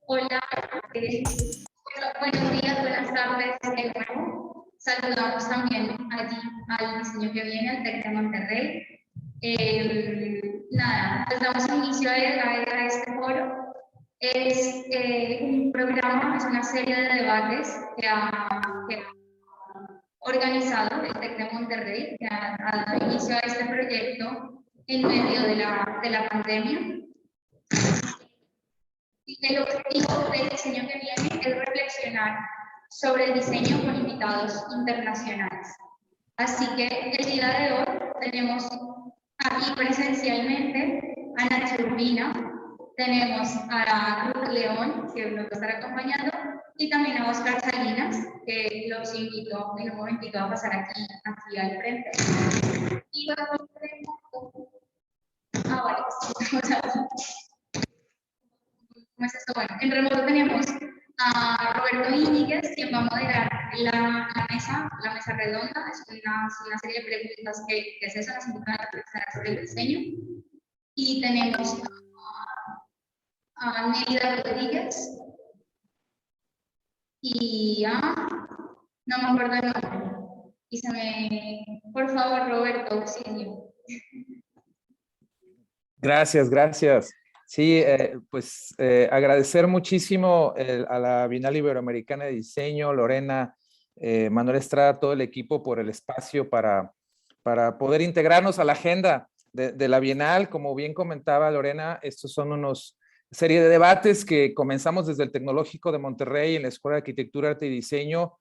Hola, buenos días, buenas tardes. Bueno, saludamos también allí al diseño que viene, al TEC de Monterrey. Nada, pues damos inicio a este foro. Es un programa, es una serie de debates que ha organizado el TEC de Monterrey, que ha dado inicio a este proyecto en medio de la pandemia. Y el objetivo del diseño que viene es reflexionar sobre el diseño con invitados internacionales. Así que el día de hoy tenemos aquí presencialmente a Nacho Urbina, tenemos a Ruth León, que nos va a estar acompañando, y también a Oscar Salinas, que los invito en un momentito a pasar aquí al frente. Y vamos ¿cómo es esto? Bueno, en remoto tenemos a Roberto Íñiguez, quien va a moderar la mesa redonda. Es una serie de preguntas que se nos invitan a reflexionar sobre el diseño. Y tenemos a Nélida Rodríguez y no me acuerdo el nombre. Por favor, Roberto, auxilio. Gracias. Sí, agradecer muchísimo a la Bienal Iberoamericana de Diseño, Lorena, Manuel Estrada, todo el equipo por el espacio para poder integrarnos a la agenda de la Bienal. Como bien comentaba Lorena, estos son unos serie de debates que comenzamos desde el Tecnológico de Monterrey en la Escuela de Arquitectura, Arte y Diseño,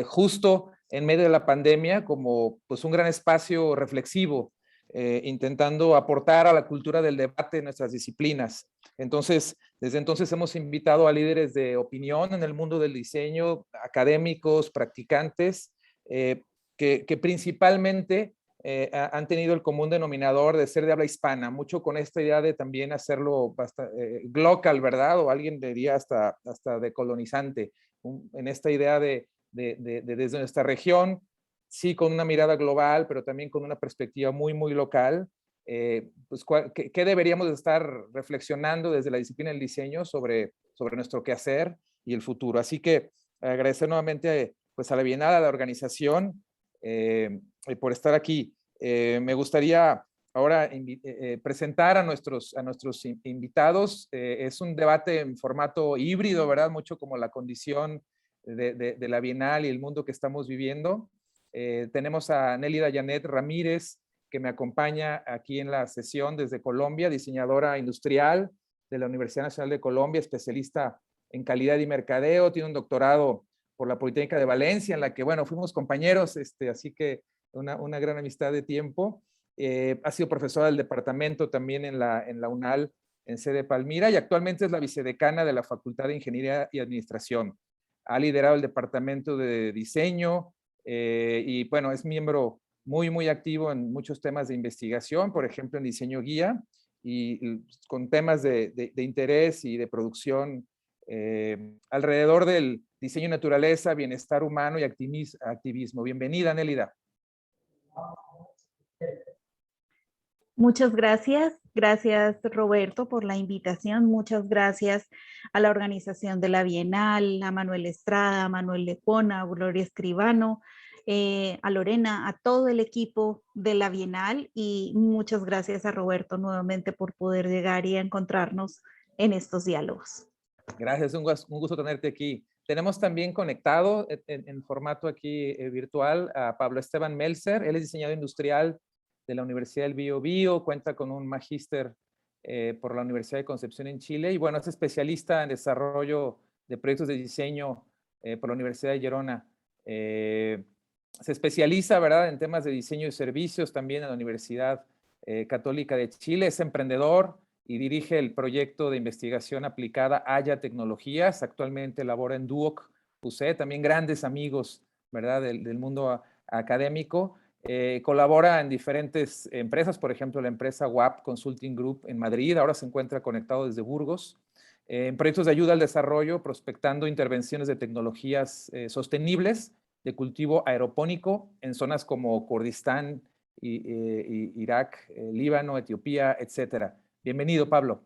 justo en medio de la pandemia, como pues un gran espacio reflexivo, intentando aportar a la cultura del debate en nuestras disciplinas. Entonces, desde entonces hemos invitado a líderes de opinión en el mundo del diseño, académicos, practicantes, que principalmente han tenido el común denominador de ser de habla hispana, mucho con esta idea de también hacerlo local, ¿verdad? O alguien diría hasta decolonizante, en esta idea de desde nuestra región, sí con una mirada global, pero también con una perspectiva muy local. Pues, ¿qué deberíamos estar reflexionando desde la disciplina del diseño sobre nuestro quehacer y el futuro? Así que agradecer nuevamente pues, a la Bienal, a la organización, por estar aquí. Me gustaría ahora presentar a nuestros invitados. Es un debate en formato híbrido, ¿verdad? Mucho como la condición de la Bienal y el mundo que estamos viviendo. Tenemos a Nélida Janet Ramírez, que me acompaña aquí en la sesión desde Colombia, diseñadora industrial de la Universidad Nacional de Colombia, especialista en calidad y mercadeo, tiene un doctorado por la Politécnica de Valencia, en la que, bueno, fuimos compañeros, así que una gran amistad de tiempo. Ha sido profesora del departamento también en la UNAL, en sede Palmira, y actualmente es la vicedecana de la Facultad de Ingeniería y Administración. Ha liderado el departamento de diseño y, bueno, es miembro muy activo en muchos temas de investigación, por ejemplo, en diseño guía y con temas de interés y de producción alrededor del diseño naturaleza, bienestar humano y activismo. Bienvenida, Nélida. Muchas gracias. Gracias, Roberto, por la invitación. Muchas gracias a la organización de la Bienal, a Manuel Estrada, a Manuel Lepona, a Gloria Escribano, a Lorena, a todo el equipo de la Bienal, y muchas gracias a Roberto nuevamente por poder llegar y encontrarnos en estos diálogos. Gracias, un gusto tenerte aquí. Tenemos también conectado en formato aquí virtual a Pablo Esteban Melzer. Él es diseñador industrial de la Universidad del Biobío, cuenta con un magíster por la Universidad de Concepción en Chile y, bueno, es especialista en desarrollo de proyectos de diseño por la Universidad de Gerona. Se especializa, ¿verdad?, en temas de diseño y servicios también en la Universidad Católica de Chile. Es emprendedor y dirige el proyecto de investigación aplicada Haya Tecnologías. Actualmente labora en Duoc, UC, también grandes amigos, ¿verdad?, del mundo académico. Colabora en diferentes empresas, por ejemplo, la empresa WAP Consulting Group en Madrid, ahora se encuentra conectado desde Burgos, en proyectos de ayuda al desarrollo, prospectando intervenciones de tecnologías sostenibles de cultivo aeropónico en zonas como Kurdistán, Irak, Líbano, Etiopía, etcétera. Bienvenido, Pablo.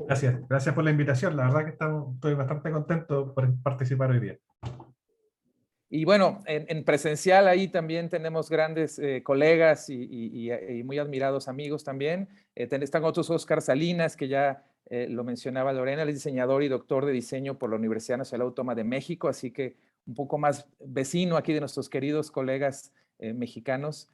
Gracias por la invitación. La verdad que estoy bastante contento por participar hoy día. Y bueno, en presencial ahí también tenemos grandes colegas y muy admirados amigos también. Están otros Óscar Salinas, que ya lo mencionaba Lorena, él es diseñador y doctor de diseño por la Universidad Nacional Autónoma de México, así que un poco más vecino aquí de nuestros queridos colegas mexicanos.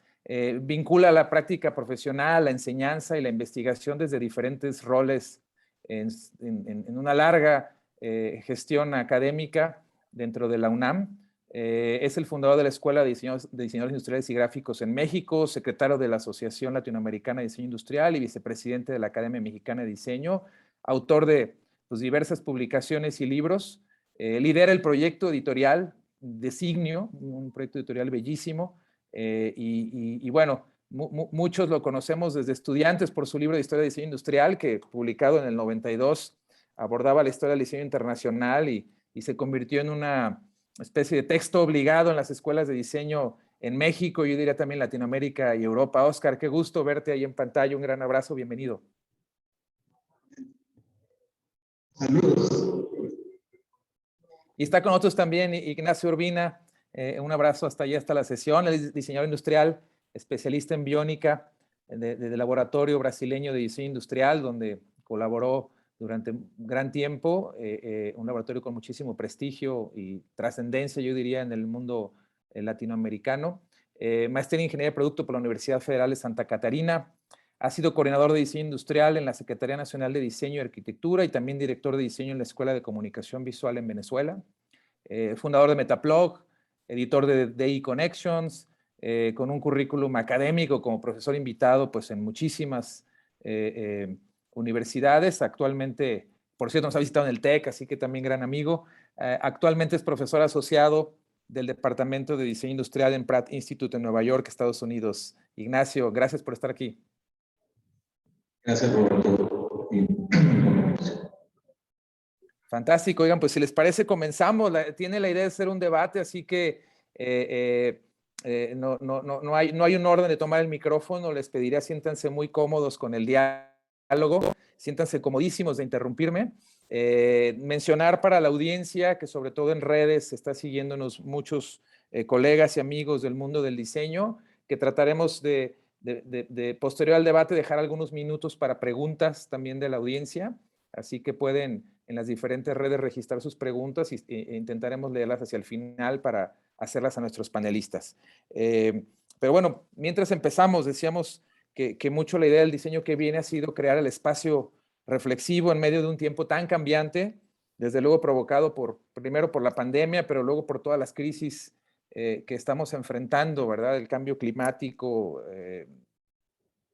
Vincula la práctica profesional, la enseñanza y la investigación desde diferentes roles en una larga gestión académica dentro de la UNAM. Es el fundador de la Escuela de Diseñadores Industriales y Gráficos en México, secretario de la Asociación Latinoamericana de Diseño Industrial y vicepresidente de la Academia Mexicana de Diseño, autor de pues, diversas publicaciones y libros. Lidera el proyecto editorial Designio, un proyecto editorial bellísimo. Y bueno, muchos lo conocemos desde estudiantes por su libro de Historia de Diseño Industrial, que publicado en el 92 abordaba la historia del diseño internacional y se convirtió en una especie de texto obligado en las escuelas de diseño en México, yo diría también Latinoamérica y Europa. Óscar, qué gusto verte ahí en pantalla, un gran abrazo, bienvenido. Saludos. Y está con nosotros también Ignacio Urbina, un abrazo hasta allá, hasta la sesión, él es diseñador industrial, especialista en biónica, de laboratorio brasileño de diseño industrial, donde colaboró durante un gran tiempo, un laboratorio con muchísimo prestigio y trascendencia, yo diría, en el mundo latinoamericano. Maestría en Ingeniería de Producto por la Universidad Federal de Santa Catarina. Ha sido coordinador de diseño industrial en la Secretaría Nacional de Diseño y Arquitectura y también director de diseño en la Escuela de Comunicación Visual en Venezuela. Fundador de Metaplog, editor de DI Connections, con un currículum académico como profesor invitado pues, en muchísimas universidades. Actualmente, por cierto, nos ha visitado en el TEC, así que también gran amigo. Actualmente es profesor asociado del Departamento de Diseño Industrial en Pratt Institute en Nueva York, Estados Unidos. Ignacio, gracias por estar aquí. Gracias, Roberto. Fantástico. Oigan, pues si les parece, comenzamos. Tiene la idea de hacer un debate, así que no hay un orden de tomar el micrófono. Les pediría siéntanse muy cómodos con el diálogo, siéntanse comodísimos de interrumpirme. Mencionar para la audiencia que sobre todo en redes está siguiéndonos muchos colegas y amigos del mundo del diseño, que trataremos de posterior al debate dejar algunos minutos para preguntas también de la audiencia, así que pueden en las diferentes redes registrar sus preguntas e intentaremos leerlas hacia el final para hacerlas a nuestros panelistas. Pero bueno, mientras empezamos, decíamos que mucho la idea del diseño que viene ha sido crear el espacio reflexivo en medio de un tiempo tan cambiante, desde luego provocado primero por la pandemia, pero luego por todas las crisis que estamos enfrentando, ¿verdad? El cambio climático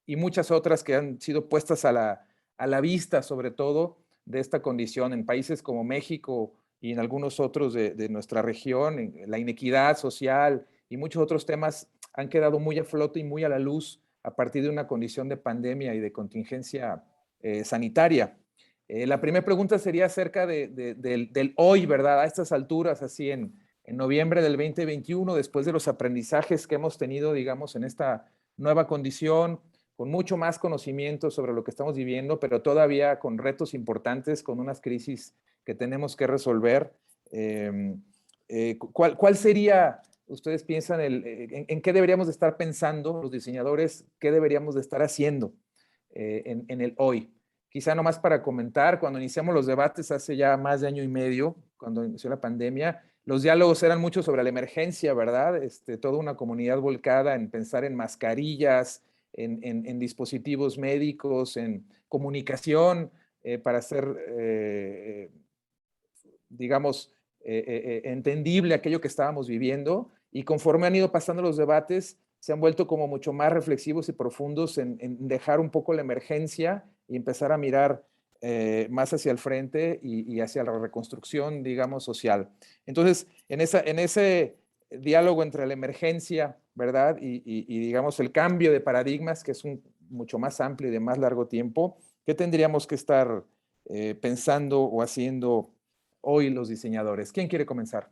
y muchas otras que han sido puestas a la vista, sobre todo, de esta condición en países como México y en algunos otros de nuestra región. La inequidad social y muchos otros temas han quedado muy a flote y muy a la luz a partir de una condición de pandemia y de contingencia sanitaria. La primera pregunta sería acerca del hoy, ¿verdad? A estas alturas, así en noviembre del 2021, después de los aprendizajes que hemos tenido, digamos, en esta nueva condición, con mucho más conocimiento sobre lo que estamos viviendo, pero todavía con retos importantes, con unas crisis que tenemos que resolver. ¿Cuál sería, ustedes piensan, en qué deberíamos de estar pensando los diseñadores, qué deberíamos de estar haciendo en el hoy? Quizá nomás para comentar, cuando iniciamos los debates hace ya más de año y medio, cuando inició la pandemia, los diálogos eran mucho sobre la emergencia, ¿verdad? Toda una comunidad volcada en pensar en mascarillas, en dispositivos médicos, en comunicación, para hacer, digamos, entendible aquello que estábamos viviendo. Y conforme han ido pasando los debates, se han vuelto como mucho más reflexivos y profundos en dejar un poco la emergencia y empezar a mirar más hacia el frente y hacia la reconstrucción, digamos, social. Entonces, en ese diálogo entre la emergencia, ¿verdad? Y digamos, el cambio de paradigmas, que es mucho más amplio y de más largo tiempo, ¿qué tendríamos que estar pensando o haciendo hoy los diseñadores? ¿Quién quiere comenzar?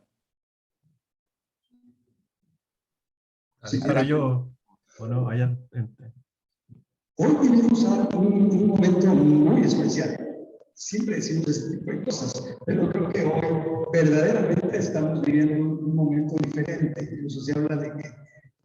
Sí, pero yo, bueno, allá. Hoy vivimos un momento muy especial. Siempre decimos este tipo de cosas, pero creo que hoy verdaderamente estamos viviendo un momento diferente. Incluso se habla de que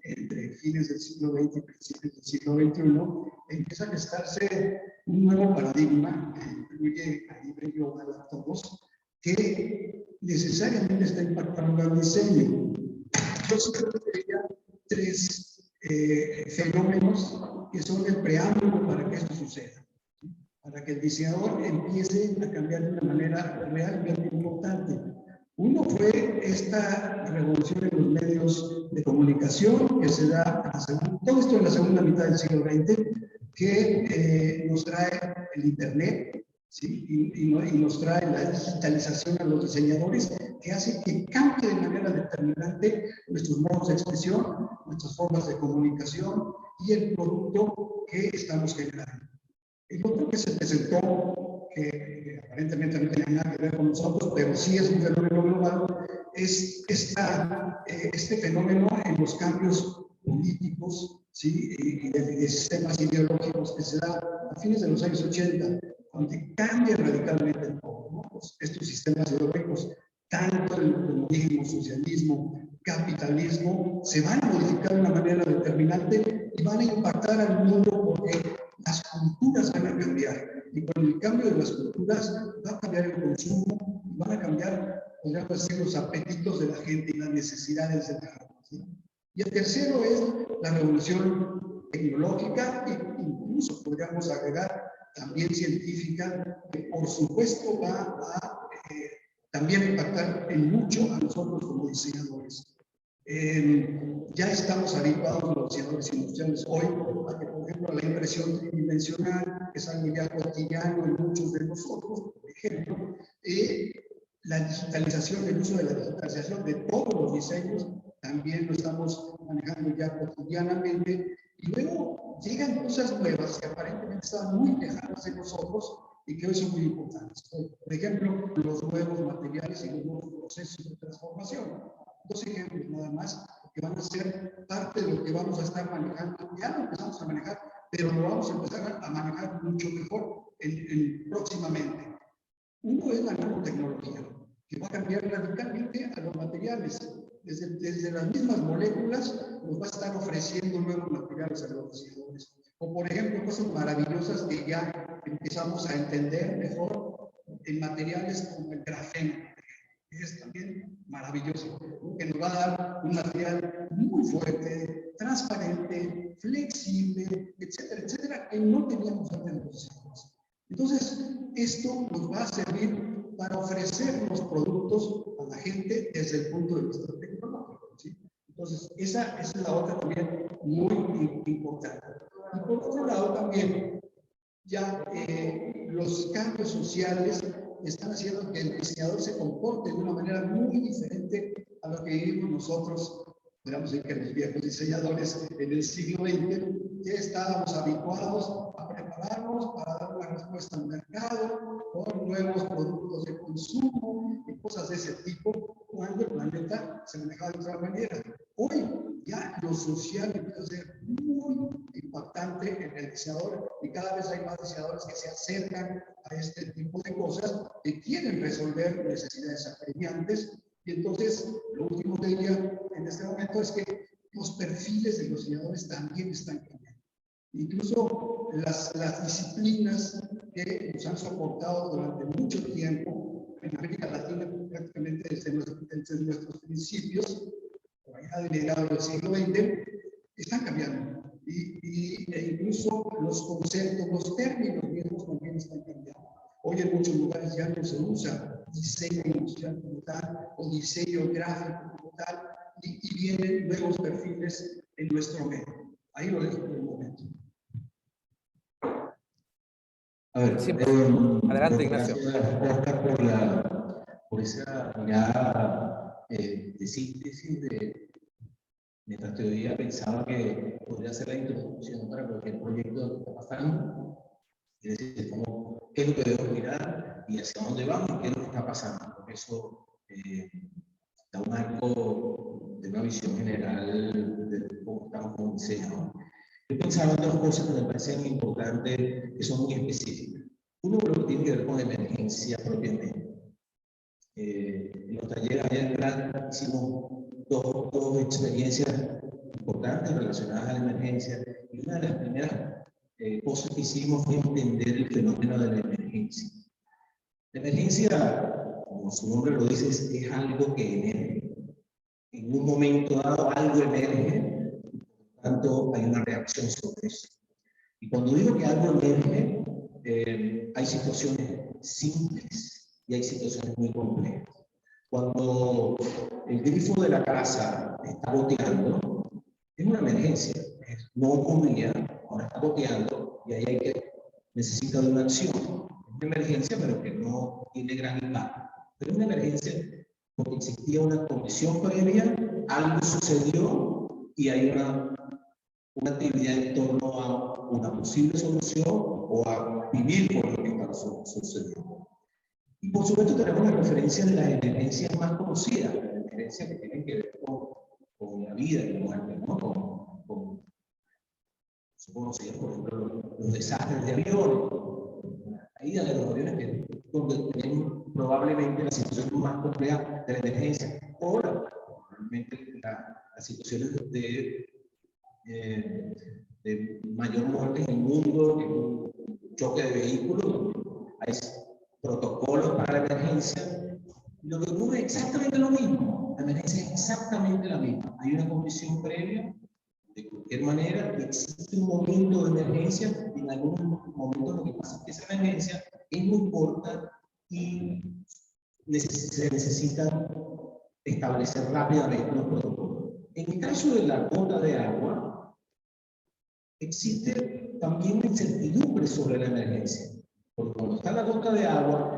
entre fines del siglo XX y principios del siglo XXI empieza a gestarse un nuevo paradigma que incluye a nivel global a todos, que necesariamente está impactando al diseño. Yo creo que veía tres fenómenos que son el preámbulo para que esto suceda, para que el diseñador empiece a cambiar de una manera realmente importante. Uno fue esta revolución en los medios de comunicación que se da, todo esto en la segunda mitad del siglo XX, que nos trae el Internet, ¿sí? y nos trae la digitalización a los diseñadores, que hace que cambie de manera determinante nuestros modos de expresión, nuestras formas de comunicación y el producto que estamos generando. El otro que se presentó, que aparentemente no tiene nada que ver con nosotros, pero sí es un fenómeno global, es este fenómeno en los cambios políticos, ¿sí? y de sistemas ideológicos que se da a fines de los años 80, donde cambia radicalmente todo, ¿no? Estos sistemas ideológicos, tanto el comunismo, socialismo, capitalismo, se van a modificar de una manera determinante y van a impactar al mundo porque las culturas van a cambiar. Y con el cambio de las culturas va a cambiar el consumo, van a cambiar, podríamos decir, los apetitos de la gente y las necesidades de la gente, ¿sí? Y el tercero es la revolución tecnológica e incluso podríamos agregar también científica, que por supuesto va a también impactar en mucho a nosotros como diseñadores. Ya estamos habituados los diseñadores industriales hoy a que, por ejemplo, la impresión tridimensional es algo ya cotidiano en muchos de nosotros, por ejemplo, la digitalización, el uso de la digitalización de todos los diseños, también lo estamos manejando ya cotidianamente, y luego llegan cosas nuevas que aparentemente estaban muy lejanas de nosotros y que hoy son muy importantes. Por ejemplo, los nuevos materiales y los nuevos procesos de transformación. Dos ejemplos nada más que van a ser parte de lo que vamos a estar manejando. Ya lo empezamos a manejar, pero lo vamos a empezar a manejar mucho mejor próximamente. Uno es la nanotecnología, que va a cambiar radicalmente a los materiales. Desde las mismas moléculas nos va a estar ofreciendo nuevos materiales a los diseñadores. O por ejemplo, cosas maravillosas que ya empezamos a entender mejor en materiales como el grafeno, que es también maravilloso, ¿no? Que nos va a dar un material muy fuerte, transparente, flexible, etcétera, etcétera, que no teníamos antes los diseñadores. Entonces, esto nos va a servir para ofrecer los productos a la gente desde el punto de vista tecnológico, ¿sí? Entonces, esa es la otra también muy importante. Y por otro lado también, ya los cambios sociales están haciendo que el diseñador se comporte de una manera muy diferente a lo que vivimos nosotros, podríamos decir que los viejos diseñadores en el siglo XX, ya estábamos habituados a prepararnos para dar una respuesta al mercado con nuevos productos de consumo y cosas de ese tipo, cuando el planeta se manejaba de otra manera. Hoy ya lo social empieza a ser muy impactante en el diseñador y cada vez hay más diseñadores que se acercan a este tipo de cosas que quieren resolver necesidades apremiantes. Y entonces, lo último que diría en este momento es que los perfiles de los diseñadores también están cambiando. Incluso las disciplinas que nos han soportado durante mucho tiempo en América Latina, prácticamente desde nuestros principios, por allá de mediados del siglo XX, están cambiando. E incluso los conceptos, los términos mismos también están cambiando. Hoy en muchos lugares ya no se usa diseño industrial como tal o diseño gráfico como tal, y vienen nuevos perfiles en nuestro medio. Ahí lo dejo por el momento. A ver, Sí, adelante, Ignacio. Gracias, Oscar, por esa mirada de síntesis mientras teoría pensaba que podría ser la introducción para cualquier proyecto que está pasando. Es decir, qué es lo que debemos mirar y hacia dónde vamos y qué es lo que está pasando. Porque eso da un marco de una visión general de cómo estamos como diseño. Yo pensaba en dos cosas que me parecen importantes, que son muy específicas. Uno, lo que tiene que ver con emergencia propiamente. En los talleres allá en Gran hicimos dos experiencias importantes relacionadas a la emergencia. Y una de las primeras cosas que hicimos fue entender el fenómeno de la emergencia. La emergencia, como su nombre lo dice, es algo que emerge. En un momento dado algo emerge, por tanto hay una reacción sobre eso. Y cuando digo que algo emerge, hay situaciones simples y hay situaciones muy complejas. Cuando el grifo de la casa está goteando, es una emergencia. No ocurría, ahora está goteando y ahí necesita de una acción. Es una emergencia, pero que no tiene gran impacto. Pero es una emergencia porque existía una condición previa, algo sucedió y hay una actividad en torno a una posible solución o a vivir con lo que está sucediendo. Y por supuesto tenemos las referencias de las emergencias más conocidas, las emergencias que tienen que ver con la vida y la muerte, ¿no? Son conocidas, por ejemplo, los desastres de aviones, la caída de los aviones, donde tenemos probablemente la situación más compleja de la emergencia, o probablemente las situaciones de mayor muerte en el mundo, en un choque de vehículos, hay protocolos para la emergencia. Lo que ocurre es exactamente lo mismo. La emergencia es exactamente la misma. Hay una condición previa, de cualquier manera, existe un momento de emergencia, y en algún momento lo que pasa es que esa emergencia es muy corta y se necesita establecer rápidamente los protocolos. En el caso de la gota de agua, existe también una incertidumbre sobre la emergencia. Porque cuando está la gota de agua,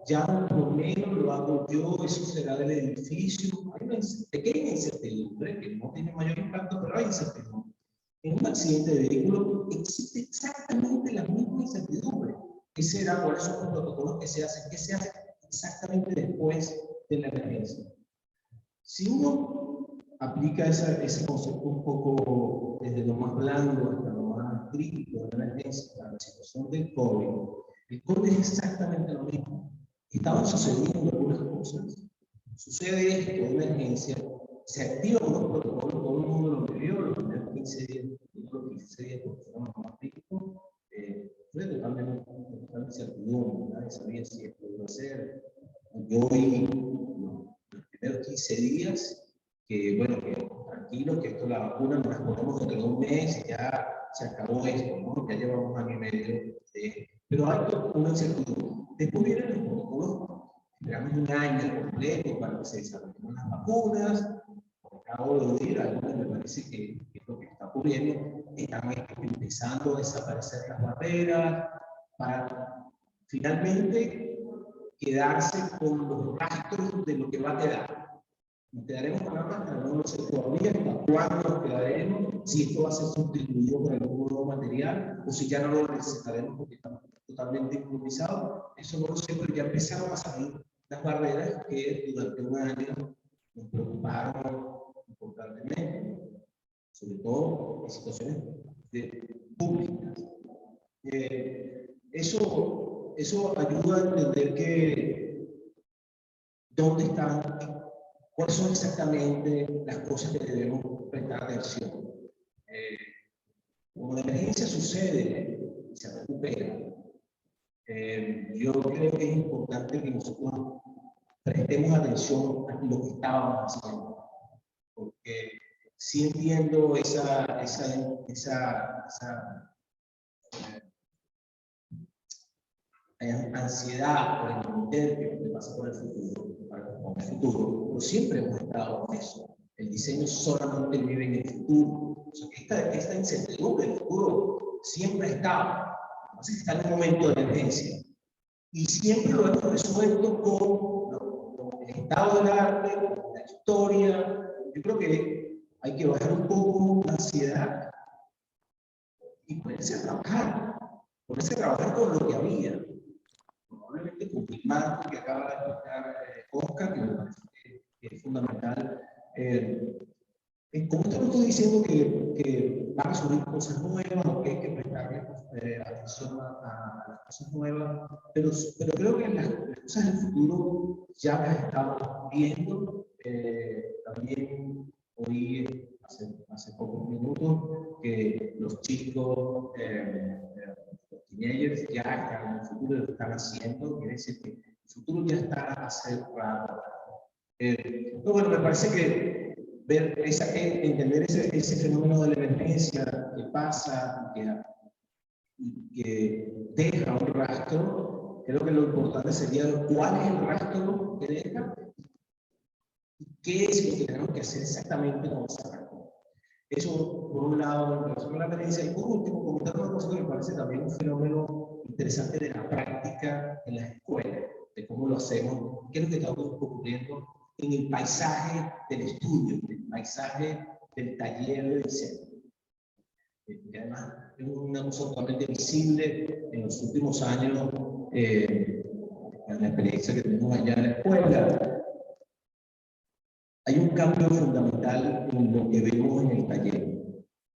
ya por lo menos lo hago yo, eso será del edificio. Hay una pequeña incertidumbre que no tiene mayor impacto, pero hay incertidumbre. En un accidente de vehículo existe exactamente la misma incertidumbre. ¿Qué será? ¿Cuáles son los protocolos que se hacen? ¿Qué se hace exactamente después de la emergencia? Si uno aplica ese concepto un poco desde lo más blando hasta lo más crítico de la emergencia, para la situación del COVID, el COVID es exactamente lo mismo. Estaban sucediendo algunas cosas. Sucede esto de emergencia, se activan unos protocolos, todo el mundo lo vivió, los primeros 15 días, los 15 días porque fueron los más críticos, fue totalmente incertidumbre, nadie sabía si esto iba a ser. Yo vi los primeros 15 días, que bueno, que tranquilo, que esto la vacuna nos la ponemos dentro de un mes y ya se acabó esto, ¿no? Ya llevamos un año y medio pero hay una incertidumbre. Después vienen los protocolos, esperamos un año completo para que se desarrollen las vacunas. Acabo de oír, algunos me parece que es lo que está ocurriendo, están empezando a desaparecer las barreras para finalmente quedarse con los rastros de lo que va a quedar. Nos quedaremos con la máscara, no lo sé todavía, hasta cuándo nos quedaremos, si esto va a ser sustituido por algún nuevo material o si ya no lo necesitaremos porque estamos totalmente improvisados. Eso no lo sé, pero ya empezaron a salir las barreras que durante un año nos preocuparon importantemente, sobre todo en situaciones públicas. Eso ayuda a entender que dónde están, cuáles son exactamente las cosas que debemos prestar atención. Como la emergencia sucede y se recupera, yo creo que es importante que nosotros prestemos atención a lo que estábamos haciendo, porque sí entiendo esa ansiedad por entender qué te pasa con el futuro, pero siempre hemos estado en eso. El diseño solamente vive en el futuro. O sea, que esta incertidumbre del futuro siempre ha estado. Así que está en un momento de emergencia. Y siempre lo hemos resuelto con el estado del arte, con la historia. Yo creo que hay que bajar un poco la ansiedad y ponerse a trabajar con lo que había. Probablemente con el marco que acaba de explicar Oscar, que me parece que es fundamental. Con esto no estoy diciendo que van a surgir cosas nuevas o que hay que prestarle atención a las cosas nuevas, pero creo que las cosas del futuro ya las estamos viendo. También oí hace pocos minutos que los chicos, los teenagers ya están en el futuro, lo están haciendo, quiere decir que el futuro ya está hace rato. Bueno, me parece que entender ese fenómeno de la emergencia que pasa y que deja un rastro, creo que lo importante sería cuál es el rastro que deja y qué es lo que tenemos que hacer exactamente con ese rastro. Eso, por un lado, en relación a la emergencia. Y por último, comentar una cosa que me parece también un fenómeno interesante de la práctica en las escuelas, de cómo lo hacemos, qué es lo que está ocurriendo en el paisaje del estudio, en el paisaje del taller de diseño. Y además, es una cosa totalmente visible en los últimos años, en la experiencia que tenemos allá en la escuela. Hay un cambio fundamental en lo que vemos en el taller.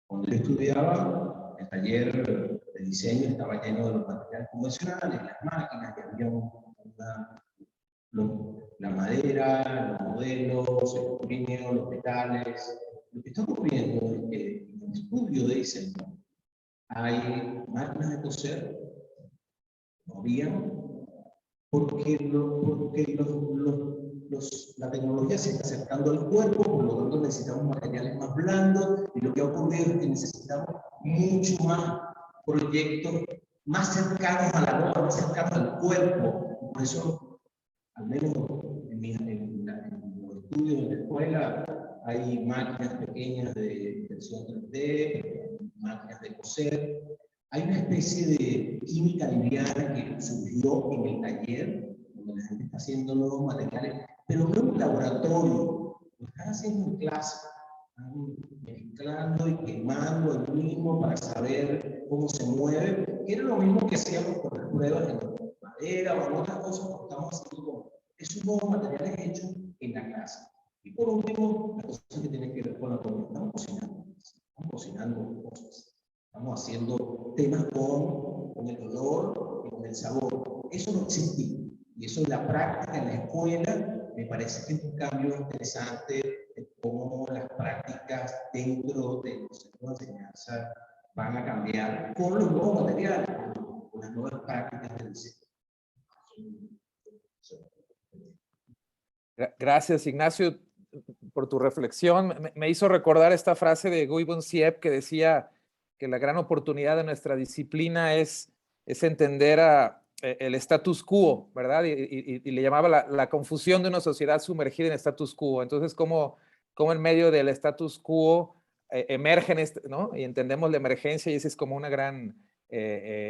Cuando yo estudiaba, el taller de diseño estaba lleno de los materiales convencionales, las máquinas, que había la madera, los modelos, el aluminio, los metales. Lo que está ocurriendo es que en el estudio de diseño hay máquinas de coser, no habían, porque la tecnología se está acercando al cuerpo, por lo tanto necesitamos materiales más blandos, y lo que ha ocurrido es que necesitamos mucho más proyectos más cercanos a la norma, más cercanos al cuerpo. Por eso, al menos en los estudios de la escuela, hay máquinas pequeñas de impresión 3D, máquinas de coser. Hay una especie de química liviana que surgió en el taller, donde la gente está haciendo nuevos materiales, pero no en un laboratorio, lo están haciendo en clase, están mezclando y quemando el mismo para saber cómo se mueve, que era lo mismo que hacíamos con las pruebas en madera o en otras cosas que estamos haciendo con esos nuevos materiales hechos en la clase. Y por último, las cosas que tienen que ver con la comida, estamos cocinando cosas. Estamos haciendo temas con el olor y con el sabor. Eso no existía. Y eso en la práctica, en la escuela, me parece que es un cambio interesante de cómo las prácticas dentro de los centros de enseñanza van a cambiar con los nuevos materiales, con las nuevas prácticas del diseño. Gracias, Ignacio, por tu reflexión. Me hizo recordar esta frase de Guy Bonciep que decía que la gran oportunidad de nuestra disciplina es entender el status quo, ¿verdad? Y le llamaba la confusión de una sociedad sumergida en status quo. Entonces, cómo en medio del status quo emergen, ¿no? Y entendemos la emergencia, y esa es como una gran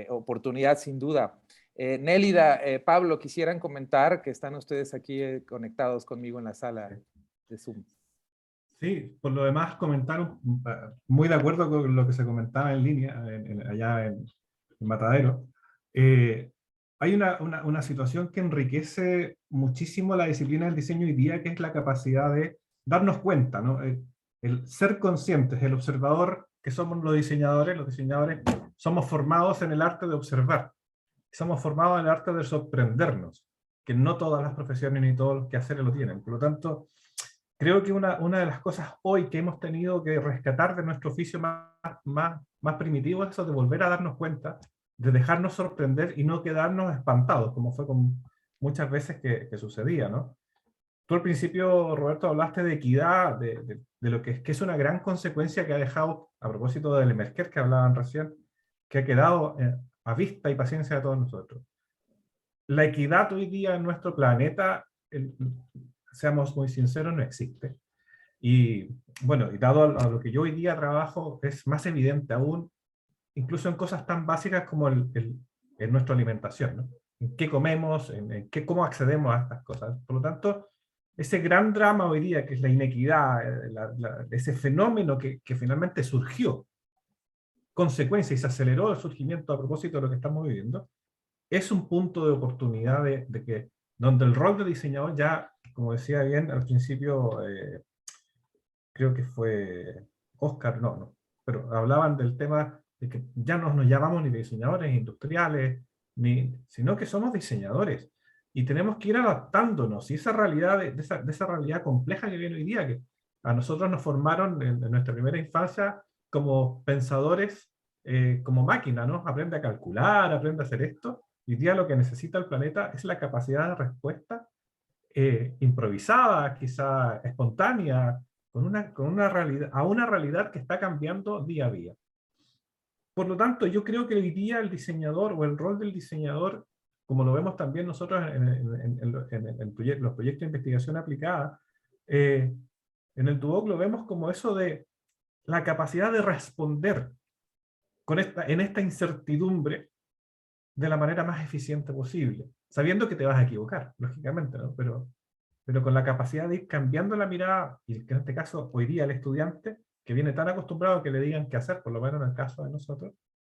oportunidad, sin duda. Nélida, Pablo, quisieran comentar que están ustedes aquí conectados conmigo en la sala de Zoom. Sí, por lo demás, comentar muy de acuerdo con lo que se comentaba en línea, allá en Matadero. Hay una situación que enriquece muchísimo la disciplina del diseño hoy día, que es la capacidad de darnos cuenta, ¿no? El ser conscientes, el observador que somos los diseñadores somos formados en el arte de observar, somos formados en el arte de sorprendernos, que no todas las profesiones ni todos los quehaceres lo tienen. Por lo tanto, creo que una de las cosas hoy que hemos tenido que rescatar de nuestro oficio más primitivo es eso de volver a darnos cuenta, de dejarnos sorprender y no quedarnos espantados, como fue con muchas veces que sucedía, ¿no? Tú al principio, Roberto, hablaste de equidad, de lo que es una gran consecuencia que ha dejado, a propósito del Emerger que hablaban recién, que ha quedado a vista y paciencia de todos nosotros. La equidad hoy día en nuestro planeta, seamos muy sinceros, no existe. Y bueno, y dado a lo que yo hoy día trabajo, es más evidente aún, incluso en cosas tan básicas como en nuestra alimentación, ¿no? En qué comemos, cómo accedemos a estas cosas. Por lo tanto, ese gran drama hoy día, que es la inequidad, ese fenómeno que finalmente surgió, consecuencia y se aceleró el surgimiento a propósito de lo que estamos viviendo, es un punto de oportunidad donde el rol de diseñador ya, como decía bien al principio creo que fue Oscar, no, pero hablaban del tema de que ya no nos llamamos ni diseñadores industriales, sino que somos diseñadores. Y tenemos que ir adaptándonos. Y esa realidad, de esa realidad compleja que viene hoy día, que a nosotros nos formaron en nuestra primera infancia como pensadores, como máquina, ¿no? Aprende a calcular, aprende a hacer esto. Hoy día lo que necesita el planeta es la capacidad de respuesta improvisada, quizá espontánea, con una realidad, a una realidad que está cambiando día a día. Por lo tanto, yo creo que hoy día el diseñador o el rol del diseñador, como lo vemos también nosotros en los proyectos de investigación aplicada, en el Duoc lo vemos como eso de la capacidad de responder en esta incertidumbre de la manera más eficiente posible, sabiendo que te vas a equivocar, lógicamente, ¿no? Pero con la capacidad de ir cambiando la mirada, y que en este caso hoy día el estudiante, que viene tan acostumbrado a que le digan qué hacer, por lo menos en el caso de nosotros,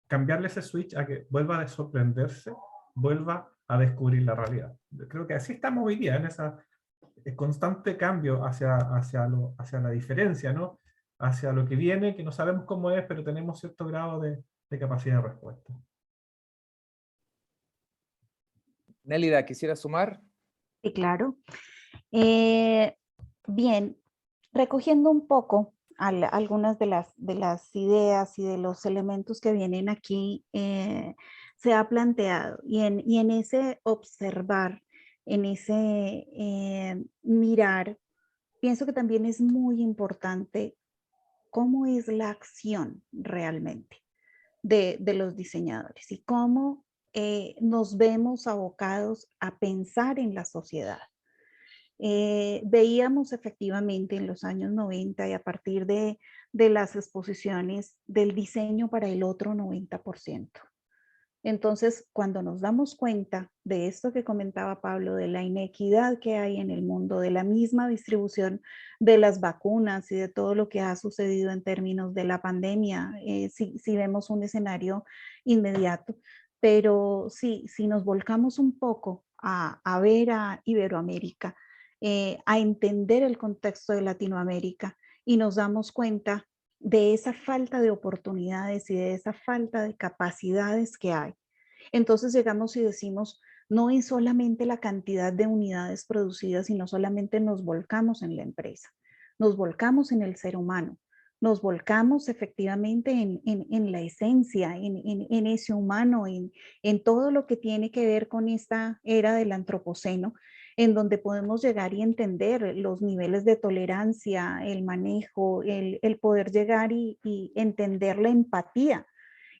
cambiarle ese switch a que vuelva a sorprenderse, vuelva a descubrir la realidad. Creo que así estamos hoy día, en ese constante cambio hacia la diferencia, ¿no? Hacia lo que viene, que no sabemos cómo es, pero tenemos cierto grado de capacidad de respuesta. Nélida, ¿quisiera sumar? Sí, claro. Bien, recogiendo un poco algunas de las ideas y de los elementos que vienen aquí, se ha planteado, y en ese observar, en ese mirar, pienso que también es muy importante cómo es la acción realmente de los diseñadores y cómo nos vemos abocados a pensar en la sociedad. Veíamos efectivamente en los años 90 y a partir de las exposiciones del diseño para el otro 90%. Entonces, cuando nos damos cuenta de esto que comentaba Pablo, de la inequidad que hay en el mundo, de la misma distribución de las vacunas y de todo lo que ha sucedido en términos de la pandemia, si vemos un escenario inmediato, pero si nos volcamos un poco a ver a Iberoamérica, a entender el contexto de Latinoamérica y nos damos cuenta de esa falta de oportunidades y de esa falta de capacidades que hay. Entonces llegamos y decimos, no es solamente la cantidad de unidades producidas, sino solamente nos volcamos en la empresa, nos volcamos en el ser humano, nos volcamos efectivamente en la esencia, en ese humano, en todo lo que tiene que ver con esta era del antropoceno, en donde podemos llegar y entender los niveles de tolerancia, el manejo, el poder llegar y entender la empatía.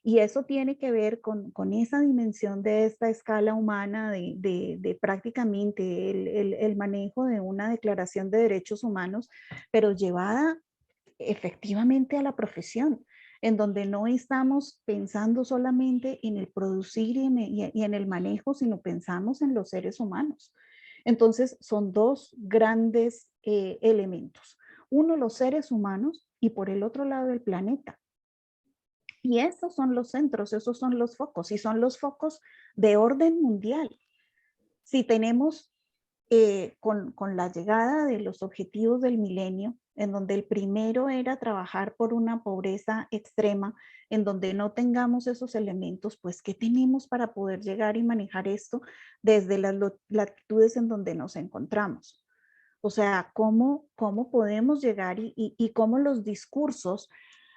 Y eso tiene que ver con esa dimensión de esta escala humana de prácticamente el manejo de una declaración de derechos humanos, pero llevada efectivamente a la profesión, en donde no estamos pensando solamente en el producir y en el manejo, sino pensamos en los seres humanos. Entonces, son dos grandes elementos. Uno, los seres humanos, y por el otro lado, el planeta. Y esos son los centros, esos son los focos, y son los focos de orden mundial. Si tenemos con la llegada de los objetivos del milenio, en donde el primero era trabajar por una pobreza extrema, en donde no tengamos esos elementos, pues ¿qué tenemos para poder llegar y manejar esto desde las latitudes en donde nos encontramos? O sea, ¿cómo podemos llegar y cómo los discursos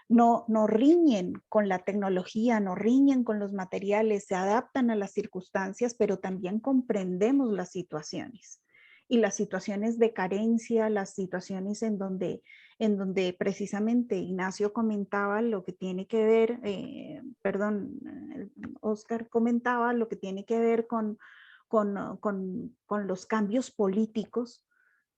no riñen con la tecnología, no riñen con los materiales, se adaptan a las circunstancias, pero también comprendemos las situaciones? Y las situaciones de carencia, las situaciones en donde precisamente Ignacio comentaba lo que tiene que ver, Oscar comentaba lo que tiene que ver con los cambios políticos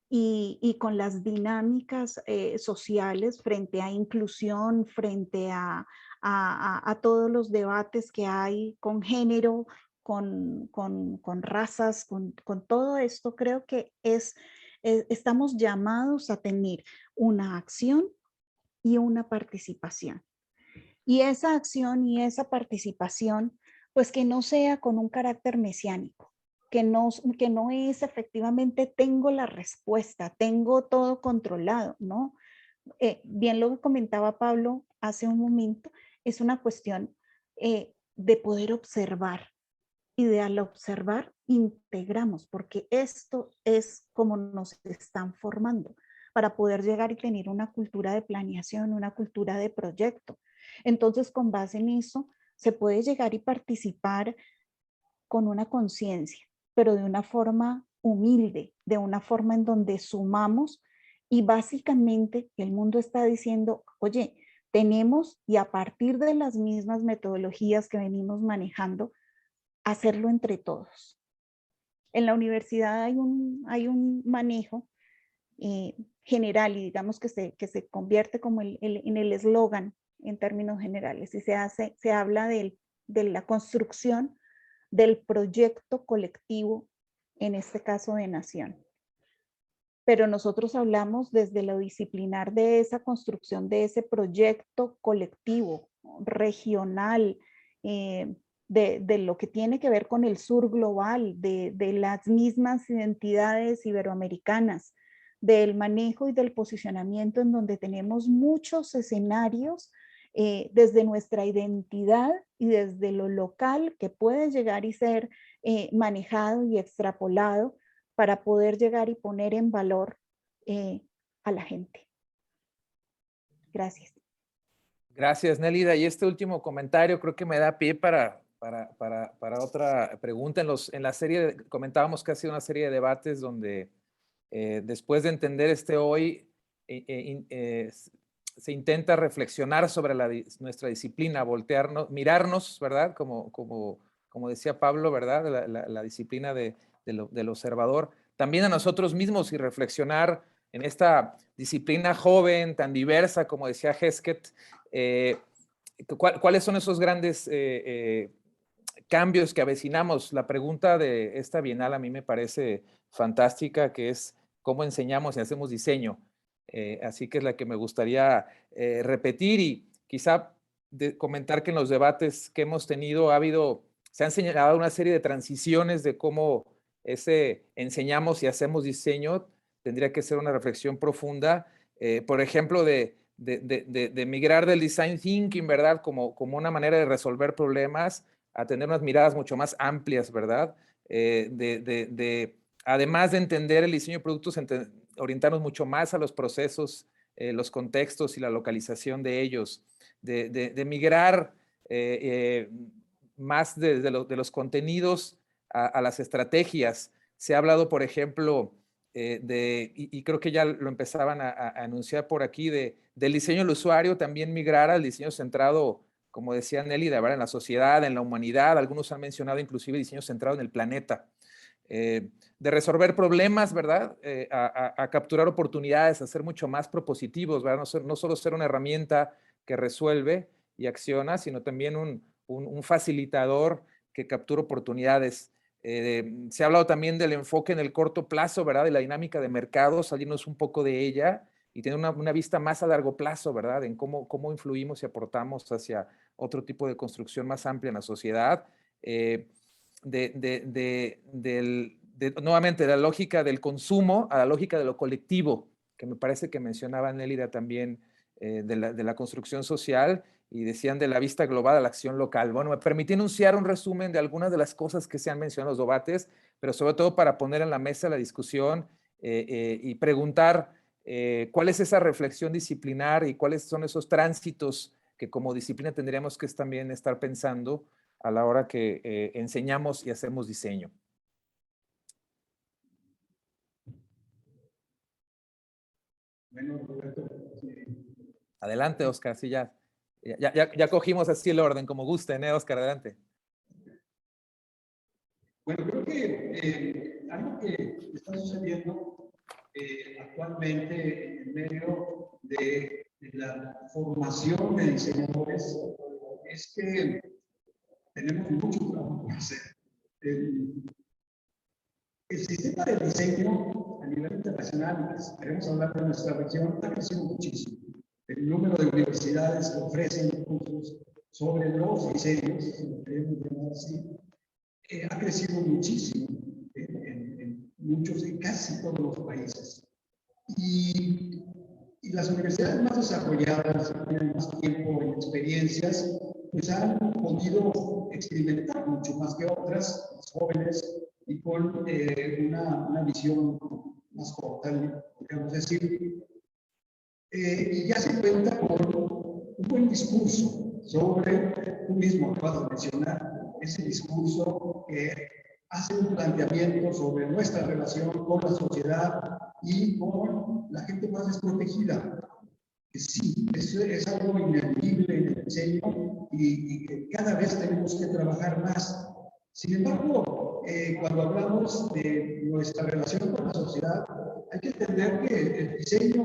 y con las dinámicas sociales frente a inclusión, frente a todos los debates que hay con género, con razas, con todo esto. Creo que estamos llamados a tener una acción y una participación. Y esa acción y esa participación, pues que no sea con un carácter mesiánico, que no es efectivamente tengo la respuesta, tengo todo controlado, ¿no? bien lo que comentaba Pablo hace un momento, es una cuestión de poder observar. Y de al observar, integramos, porque esto es como nos están formando para poder llegar y tener una cultura de planeación, una cultura de proyecto. Entonces, con base en eso, se puede llegar y participar con una conciencia, pero de una forma humilde, de una forma en donde sumamos y básicamente el mundo está diciendo, oye, tenemos y a partir de las mismas metodologías que venimos manejando, hacerlo entre todos. En la universidad hay un manejo general y digamos que se convierte como en el eslogan en términos generales y se habla de la construcción del proyecto colectivo, en este caso de nación. Pero nosotros hablamos desde lo disciplinar de esa construcción de ese proyecto colectivo, regional, de lo que tiene que ver con el sur global, de las mismas identidades iberoamericanas, del manejo y del posicionamiento en donde tenemos muchos escenarios desde nuestra identidad y desde lo local que puede llegar y ser manejado y extrapolado para poder llegar y poner en valor a la gente. Gracias. Gracias, Nélida. Y este último comentario creo que me da pie para otra pregunta. En la serie comentábamos que ha sido una serie de debates donde después de entender hoy, se intenta reflexionar sobre nuestra disciplina, voltearnos, mirarnos, ¿verdad? Como decía Pablo, ¿verdad? La disciplina del observador. También a nosotros mismos y reflexionar en esta disciplina joven, tan diversa, como decía Hesketh, ¿cuáles son esos grandes cambios que avecinamos? La pregunta de esta Bienal a mí me parece fantástica, que es cómo enseñamos y hacemos diseño. Así que es la que me gustaría repetir y quizá comentar que en los debates que hemos tenido se han señalado una serie de transiciones de cómo enseñamos y hacemos diseño tendría que ser una reflexión profunda, por ejemplo, de migrar del design thinking, ¿verdad? Como una manera de resolver problemas a tener unas miradas mucho más amplias, ¿verdad? Además de entender el diseño de productos, orientarnos mucho más a los procesos, los contextos y la localización de ellos, de migrar más de los contenidos a las estrategias. Se ha hablado, por ejemplo, y creo que ya lo empezaban a anunciar por aquí, del diseño del usuario, también migrar al diseño centrado, como decía Nélida, ¿verdad? En la sociedad, en la humanidad. Algunos han mencionado inclusive diseño centrado en el planeta. De resolver problemas, ¿verdad? A capturar oportunidades, a ser mucho más propositivos, ¿verdad? No solo ser una herramienta que resuelve y acciona, sino también un facilitador que captura oportunidades. Se ha hablado también del enfoque en el corto plazo, ¿verdad? De la dinámica de mercado, salirnos un poco de ella y tener una vista más a largo plazo, ¿verdad? En cómo influimos y aportamos hacia otro tipo de construcción más amplia en la sociedad. Nuevamente, de la lógica del consumo a la lógica de lo colectivo, que me parece que mencionaba Nélida también, de la construcción social, y decían de la vista global a la acción local. Bueno, me permití enunciar un resumen de algunas de las cosas que se han mencionado en los debates, pero sobre todo para poner en la mesa la discusión y preguntar cuál es esa reflexión disciplinar y cuáles son esos tránsitos que como disciplina tendríamos que también estar pensando a la hora que enseñamos y hacemos diseño. Bueno, Roberto. Adelante, Oscar, sí, ya cogimos así el orden, como gusten, Oscar, adelante. Bueno, creo que algo que está sucediendo actualmente en medio de la formación de diseñadores es que tenemos mucho trabajo por hacer. El sistema de diseño a nivel internacional, si queremos hablar de nuestra región, ha crecido muchísimo. El número de universidades que ofrecen cursos sobre los diseños, si lo queremos llamar así, ha crecido muchísimo en muchos, en casi todos los países. Y Y las universidades más desarrolladas, que tienen más tiempo y experiencias, pues han podido experimentar mucho más que otras, más jóvenes, y con una visión más corta, podríamos decir. Y ya se cuenta con un buen discurso sobre, tú mismo acabas de mencionar, ese discurso que hace un planteamiento sobre nuestra relación con la sociedad y con la gente más desprotegida. Que sí, es algo ineludible en el diseño y que cada vez tenemos que trabajar más. Sin embargo, cuando hablamos de nuestra relación con la sociedad, hay que entender que el diseño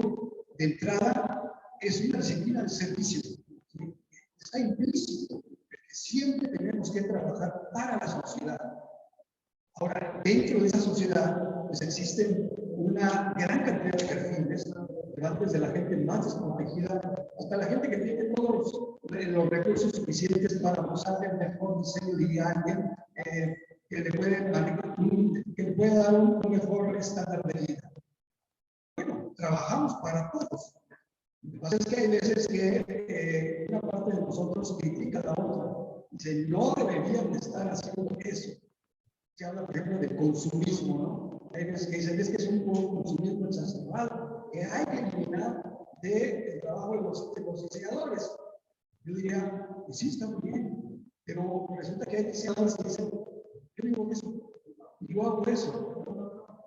de entrada es una disciplina de servicio. ¿Sí? Está implícito, que siempre tenemos que trabajar para la sociedad. Ahora, dentro de esa sociedad, pues existen una gran cantidad de perfiles, que van desde la gente más desprotegida hasta la gente que tiene todos los recursos suficientes para usar el mejor diseño, diría alguien, que le puede dar un mejor estándar de vida. Bueno, trabajamos para todos. Lo que pasa es que hay veces que una parte de nosotros critica a la otra. Dice, no deberían estar haciendo eso. Se habla, por ejemplo, del consumismo, ¿no? Hay veces que dicen, es que es un consumismo exacerbado, que hay que eliminar del trabajo de los diseñadores. Yo diría, pues sí, está muy bien, pero resulta que hay diseñadores que dicen, yo digo eso, yo hago eso,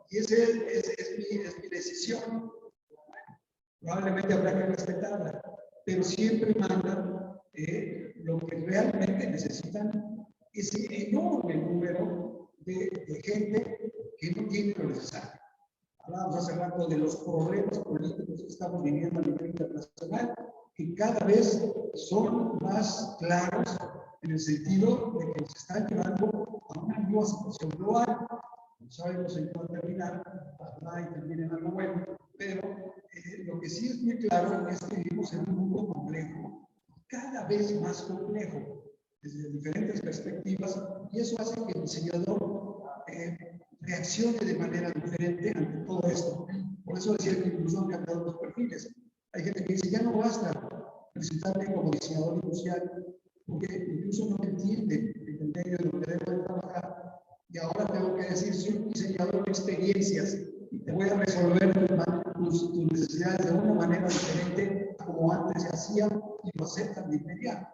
y esa es mi decisión. Probablemente habrá que respetarla, pero siempre mandan lo que realmente necesitan ese enorme número de gente que no tiene lo necesario. Hablábamos hace rato de los problemas políticos que estamos viviendo a nivel internacional, que cada vez son más claros en el sentido de que nos están llevando a una nueva situación global. No sabemos en qué va a terminar, ojalá y termine en algo bueno, pero lo que sí es muy claro es que vivimos en un mundo complejo, cada vez más complejo, desde diferentes perspectivas, y eso hace que el diseñador reaccione de manera diferente ante todo esto. Por eso decía que incluso han cambiado los perfiles. Hay gente que dice, ya no basta presentarme como diseñador industrial, porque incluso no entiende el medio de lo que debo de trabajar, y ahora tengo que decir, soy un diseñador de experiencias, y te voy a resolver tus necesidades de una manera diferente a como antes se hacía, y lo aceptan de inmediato.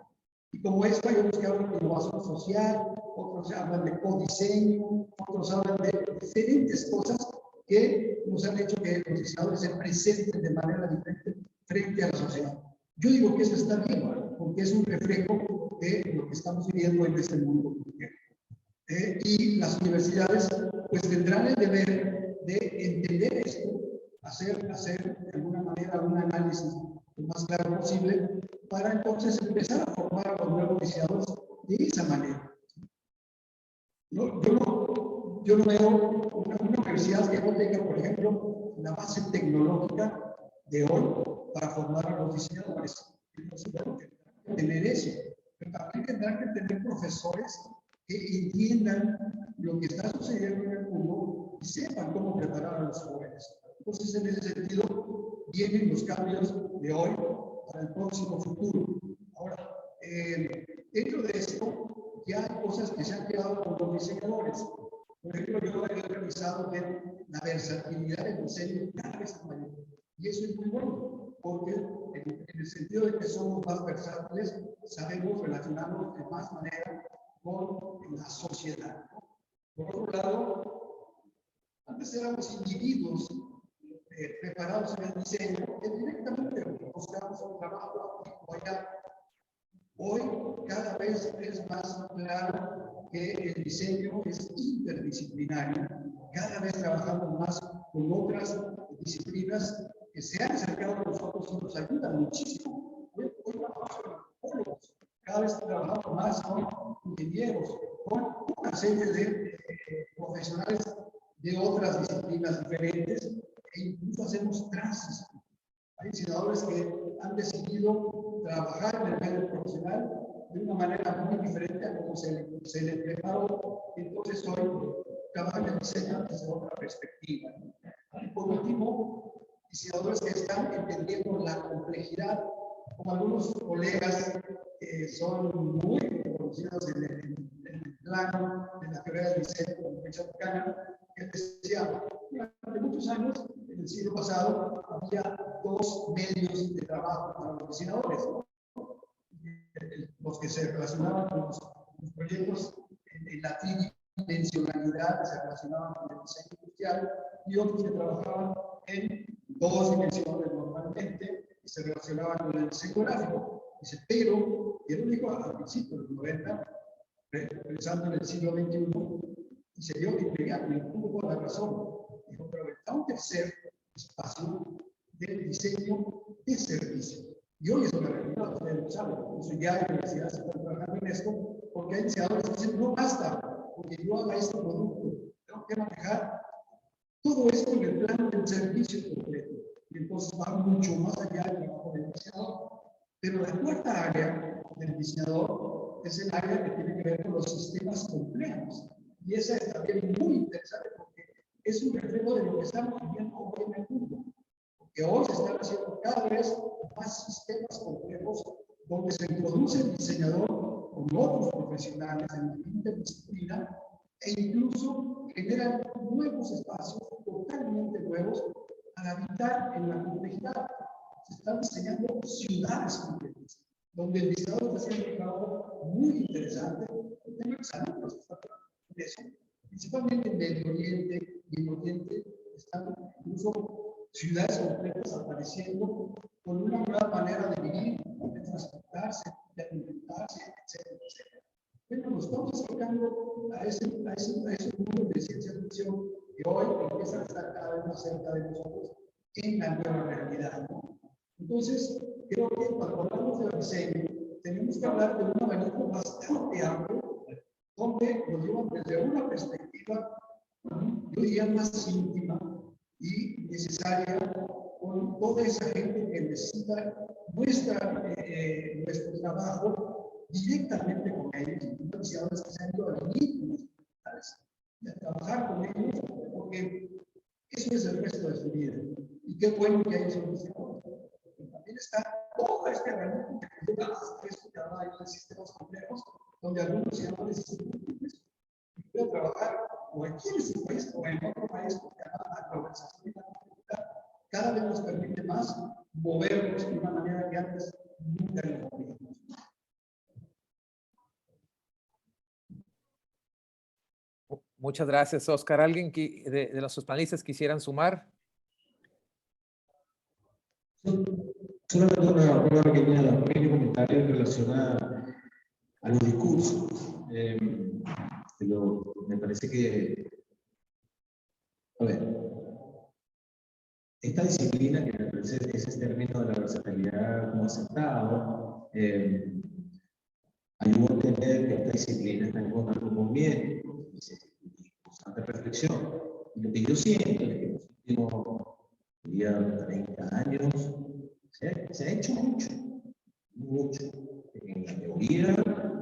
Y como esto hay otros que hablan de innovación social, otros hablan de codiseño, otros hablan de diferentes cosas que nos han hecho que los diseñadores se presenten de manera diferente frente a la sociedad. Yo digo que eso está bien, porque es un reflejo de lo que estamos viviendo en este mundo. Y las universidades pues tendrán el deber de entender esto, hacer de alguna manera un análisis lo más claro posible, para entonces empezar a formar a los nuevos diseñadores de esa manera. Yo no veo una universidad que no tenga, por ejemplo, la base tecnológica de hoy para formar a los diseñadores. Tendrán que tener eso, pero también tendrán que tener profesores que entiendan lo que está sucediendo en el mundo y sepan cómo preparar a los jóvenes. Entonces, en ese sentido, vienen los cambios de hoy para el próximo futuro. Ahora, dentro de esto, ya hay cosas que se han quedado con los diseñadores. Por ejemplo, yo he revisado que la versatilidad del diseño cada vez es mayor. Y eso es muy bueno, porque en el sentido de que somos más versátiles, sabemos relacionarnos de más manera con la sociedad. Por otro lado, antes éramos individuos preparados en el diseño que directamente buscamos un trabajo o allá. Hoy cada vez es más claro que el diseño es interdisciplinario. Cada vez trabajamos más con otras disciplinas que se han acercado a nosotros y nos ayudan muchísimo. Hoy trabajamos con antropólogos, cada vez trabajamos más con ingenieros, con una serie de profesionales de otras disciplinas diferentes, e incluso hacemos transdisciplinas. Hay diseñadores que han decidido trabajar en el medio profesional de una manera muy diferente a como se le preparó. Entonces hoy trabajan en el diseño desde otra perspectiva. Y por último, diseñadores que están entendiendo la complejidad, como algunos colegas que son muy conocidos en el plano de la carrera de diseño de la Universidad Americana, que decía, durante muchos años, en el siglo pasado, había dos medios de trabajo para los diseñadores, ¿no? Los que se relacionaban con los proyectos en la tridimensionalidad, que se relacionaban con el diseño industrial, y otros que trabajaban en dos dimensiones normalmente, que se relacionaban con el diseño gráfico. Dice, pero, y él lo dijo al principio de los 90, pensando en el siglo XXI, dice, yo inmediatamente tuvo toda la razón. Dijo, pero está un tercer espacio del diseño de servicio. Y hoy es una realidad, ustedes lo saben, incluso ya hay universidades que están trabajando en esto, porque hay diseñadores que dicen, no basta, porque yo haga este producto, tengo que manejar todo esto en el plano del servicio completo. Y entonces va mucho más allá del trabajo del diseñador. Pero la cuarta área del diseñador es el área que tiene que ver con los sistemas complejos. Y esa es también muy interesante porque es un reflejo de lo que estamos viviendo hoy en el mundo. Porque hoy se están haciendo cada vez más sistemas complejos donde se introduce el diseñador con otros profesionales en la interdisciplina e incluso generan nuevos espacios totalmente nuevos para habitar en la complejidad. Se están diseñando ciudades complejas, donde el diseñador está haciendo un trabajo muy interesante. Tengo exámenes que están trabajando en eso, principalmente en Medio Oriente y en Oriente, están incluso ciudades completas apareciendo con una nueva manera de vivir, de transportarse, de alimentarse, etcétera, etcétera. Bueno, nos estamos acercando a ese mundo de ciencia ficción que hoy empieza a estar cada vez más cerca de nosotros en la nueva realidad, ¿no? Entonces, creo que cuando hablamos de diseño, tenemos que hablar de un abanico bastante amplio, donde nos llevan desde una perspectiva, yo diría, más íntima y necesaria, con toda esa gente que necesita nuestro trabajo directamente con ellos, diseñadores que se han ido a vivir con los hospitales y a trabajar con ellos, porque eso es el resto de su vida. Y qué bueno que hay esos diseñadores. También está todo este abanico que nos lleva hasta esto que habla de sistemas complejos, donde algunos diseñadores dicen, y voy a trabajar o aquí en este país o en otro país, porque la globalización y la complejidad cada vez nos permite más movernos de una manera que antes nunca lo podíamos. Muchas gracias, Oscar. ¿Alguien de los panelistas quisieran sumar? Solamente una pequeño comentario en relación a los discursos. Me parece que, a ver, esta disciplina, que me parece ese término de la versatilidad como aceptado, ayuda a entender que esta disciplina está en un movimiento y constante reflexión. Y lo que yo siento es que en los últimos 30 años se ha hecho mucho en la teoría, en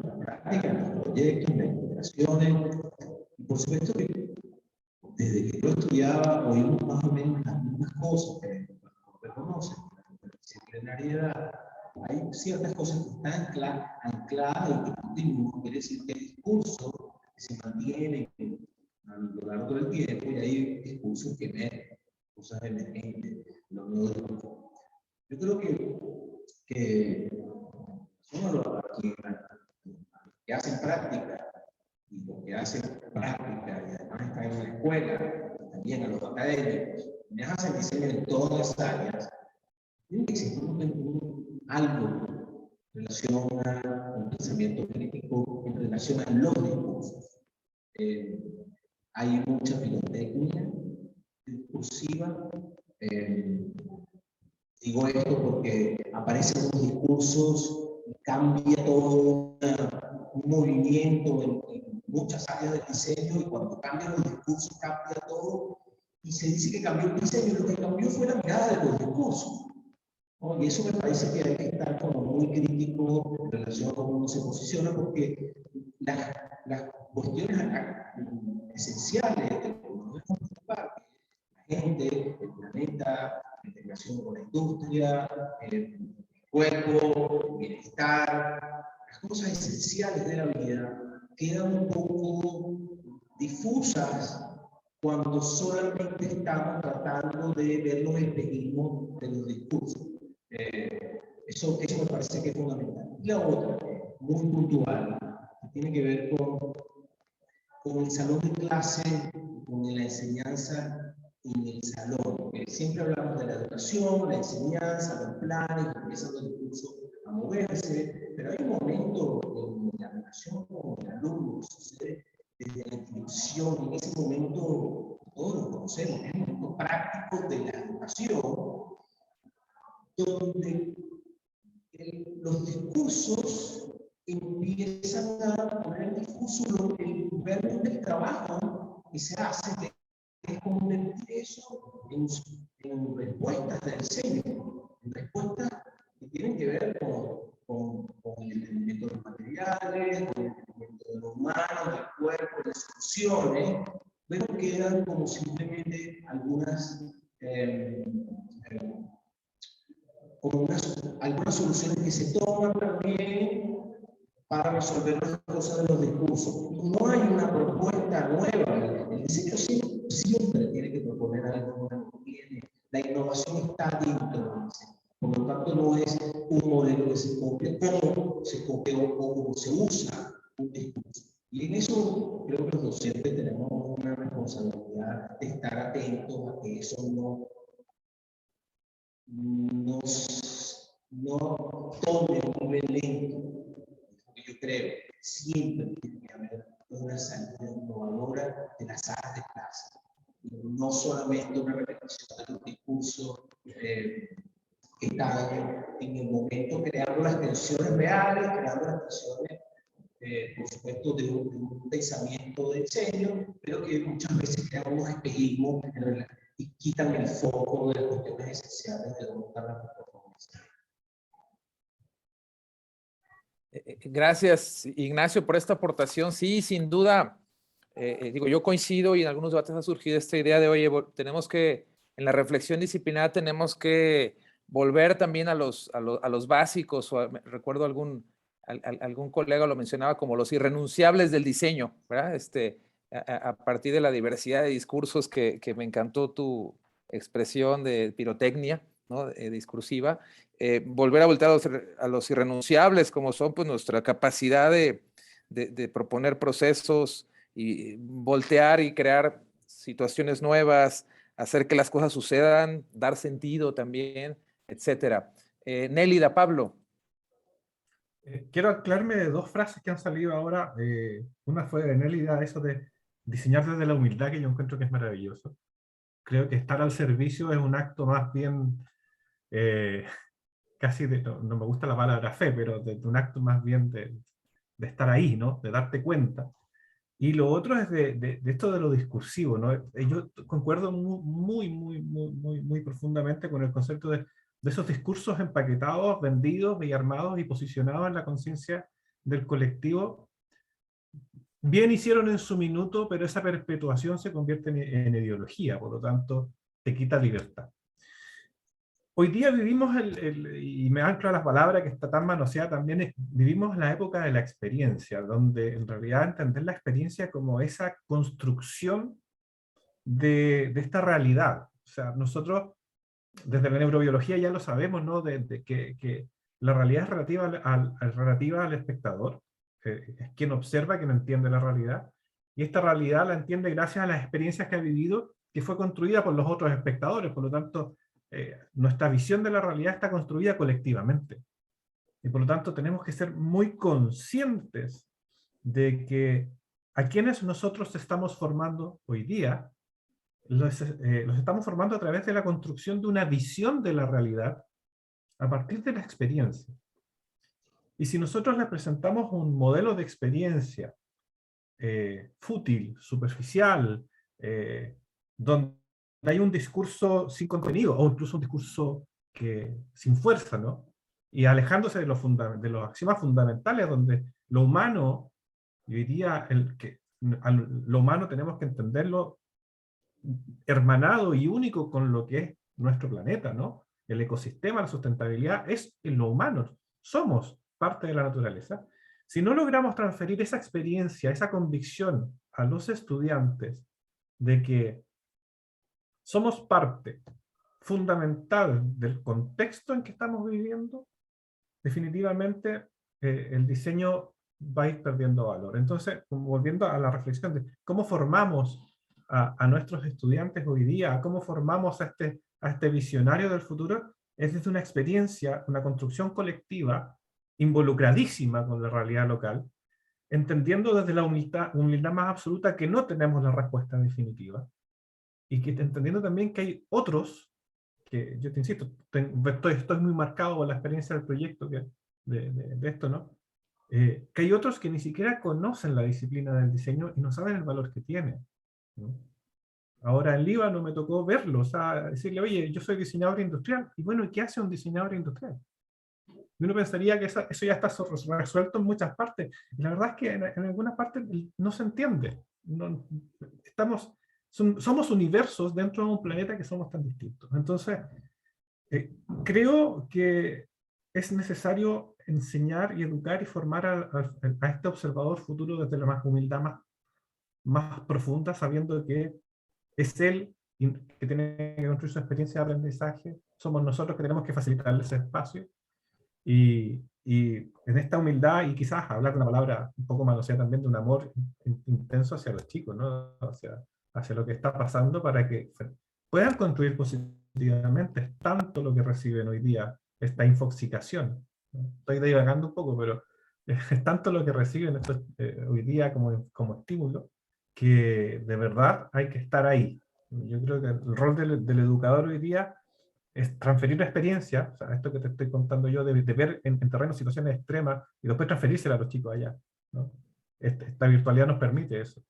la práctica, en los proyectos, en las integraciones. Y por supuesto que desde que yo estudiaba oímos más o menos las mismas cosas que reconocen. La disciplinariedad, hay ciertas cosas que están ancladas y que continúan. Quiere decir que hay discursos que se mantienen a lo largo del tiempo y hay discursos que emergen, cosas emergentes, los nuevos discursos. Yo creo que son los que hacen práctica y los que hacen práctica y además están en la escuela, también a los académicos, que hacen diseño en todas las áreas, tiene que existir algo en relación al pensamiento crítico, en relación a los discursos. Hay mucha pirotecnia discursiva. Digo esto porque aparecen unos discursos, cambia todo un movimiento en muchas áreas del diseño y cuando cambian los discursos cambia todo y se dice que cambió el diseño, lo que cambió fue la mirada de los discursos, ¿no? Y eso me parece que hay que estar como muy crítico en relación a cómo uno se posiciona porque las cuestiones esenciales de lo que nos debemos preocupar, la gente, el planeta, el relación con la industria, cuerpo, bienestar, las cosas esenciales de la vida quedan un poco difusas cuando solamente estamos tratando de ver los espejismos de los discursos. Eso me parece que es fundamental. Y la otra, muy puntual, tiene que ver con el salón de clase, con la enseñanza en el salón. Siempre hablamos de la educación, la enseñanza, los planes, empiezan los discursos a moverse, pero hay un momento en la relación con el alumno, sucede desde la inscripción, en ese momento todos lo conocemos, es un momento práctico de la educación, donde los discursos empiezan a poner en discurso el verbo del trabajo que se hace, que es convertir eso en respuestas de diseño, en respuestas que tienen que ver con el entendimiento de los materiales, con el entendimiento de los humanos, del cuerpo, de las soluciones, pero quedan como simplemente algunas algunas soluciones que se toman también para resolver las cosas de los discursos. No hay una propuesta nueva. El diseño siempre tiene que proponer algo nuevo. La innovación está dentro del diseño. Por lo tanto, no es un modelo que se copia, cómo se copia o cómo se usa un discurso. Y en eso creo que los docentes tenemos una responsabilidad de estar atentos a que eso no tome un nivel lento. Porque yo creo que siempre tiene que haber una salida innovadora de las salas de clase. No solamente una repetición de los discursos que están en el momento creando las tensiones reales, creando las tensiones, por supuesto, de un pensamiento de diseño, pero que muchas veces crean unos espejismos y quitan el foco de las cuestiones esenciales de dónde están las performances. Gracias, Ignacio, por esta aportación. Sí, sin duda, yo coincido y en algunos debates ha surgido esta idea de, oye, tenemos que, en la reflexión disciplinar, tenemos que volver también a los básicos. Recuerdo algún colega lo mencionaba como los irrenunciables del diseño, ¿verdad? A partir de la diversidad de discursos que me encantó tu expresión de pirotecnia, ¿no? Discursiva, volver a voltear a los irrenunciables, como son pues nuestra capacidad de proponer procesos y voltear y crear situaciones nuevas, hacer que las cosas sucedan, dar sentido también, etcétera. Nélida, Pablo. Quiero aclararme de dos frases que han salido ahora. Una fue de Nélida, eso de diseñar desde la humildad, que yo encuentro que es maravilloso. Creo que estar al servicio es un acto más bien, casi no me gusta la palabra fe, pero de un acto más bien de estar ahí, ¿no? De darte cuenta. Y lo otro es de esto de lo discursivo, ¿no? Yo concuerdo muy profundamente con el concepto de esos discursos empaquetados, vendidos y armados y posicionados en la conciencia del colectivo. Bien hicieron en su minuto, pero esa perpetuación se convierte en ideología, por lo tanto, te quita libertad. Hoy día vivimos, y me anclo a las palabras que está tan manoseada también, vivimos la época de la experiencia, donde en realidad entender la experiencia como esa construcción de esta realidad. O sea, nosotros, desde la neurobiología ya lo sabemos, ¿no? Que la realidad es relativa al espectador, es quien observa, quien entiende la realidad, y esta realidad la entiende gracias a las experiencias que ha vivido, que fue construida por los otros espectadores, por lo tanto, nuestra visión de la realidad está construida colectivamente. Y por lo tanto tenemos que ser muy conscientes de que a quienes nosotros estamos formando hoy día, los estamos formando a través de la construcción de una visión de la realidad a partir de la experiencia. Y si nosotros les presentamos un modelo de experiencia fútil, superficial, donde hay un discurso sin contenido, o incluso un discurso sin fuerza, ¿no? Y alejándose de los axiomas fundamentales, donde lo humano, yo diría, lo humano tenemos que entenderlo hermanado y único con lo que es nuestro planeta, ¿no? el ecosistema, la sustentabilidad, es en lo humano. Somos parte de la naturaleza. Si no logramos transferir esa experiencia, esa convicción a los estudiantes de que somos parte fundamental del contexto en que estamos viviendo, definitivamente el diseño va a ir perdiendo valor. Entonces, volviendo a la reflexión de cómo formamos a nuestros estudiantes hoy día, cómo formamos a este visionario del futuro, es desde una experiencia, una construcción colectiva, involucradísima con la realidad local, entendiendo desde la humildad más absoluta que no tenemos la respuesta definitiva, y que entendiendo también que hay otros, que yo te insisto, estoy muy marcado por la experiencia del proyecto de esto, ¿no? Que hay otros que ni siquiera conocen la disciplina del diseño y no saben el valor que tiene, ¿no? Ahora en Líbano me tocó verlo, o sea, decirle, oye, yo soy diseñador industrial, y bueno, ¿y qué hace un diseñador industrial? Y uno pensaría que eso ya está resuelto en muchas partes, y la verdad es que en algunas partes no se entiende. No, somos universos dentro de un planeta que somos tan distintos. Entonces, creo que es necesario enseñar y educar y formar a este observador futuro desde la más humildad más profunda, sabiendo que es él que tiene que construir su experiencia de aprendizaje, somos nosotros que tenemos que facilitarle ese espacio, y en esta humildad, y quizás hablar de una palabra un poco manoseada también, de un amor intenso hacia los chicos, ¿no? Hacia lo que está pasando, para que puedan construir positivamente. Es tanto lo que reciben hoy día, esta infoxicación, ¿no? Estoy divagando un poco, pero es tanto lo que reciben hoy día como estímulo, que de verdad hay que estar ahí. Yo creo que el rol del educador hoy día es transferir la experiencia, o sea, esto que te estoy contando yo, de ver en terrenos situaciones extremas y después transferírsela a los chicos allá, ¿no? Esta virtualidad nos permite eso.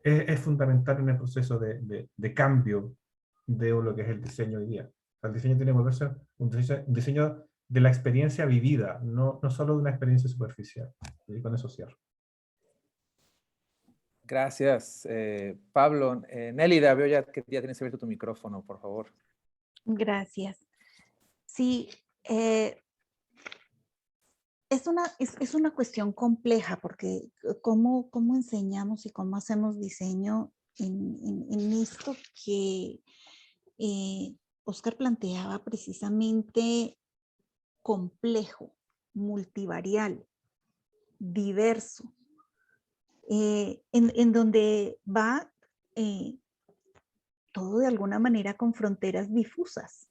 Es fundamental en el proceso de cambio de lo que es el diseño hoy día. O sea, el diseño tiene que volverse un diseño de la experiencia vivida, no solo de una experiencia superficial. Y con eso cierro. Gracias, Pablo. Nélida, veo ya que ya tienes abierto tu micrófono, por favor. Gracias. Sí, es una cuestión compleja, porque cómo enseñamos y cómo hacemos diseño en esto que Oscar planteaba, precisamente complejo, multivarial, diverso, en donde va todo de alguna manera con fronteras difusas.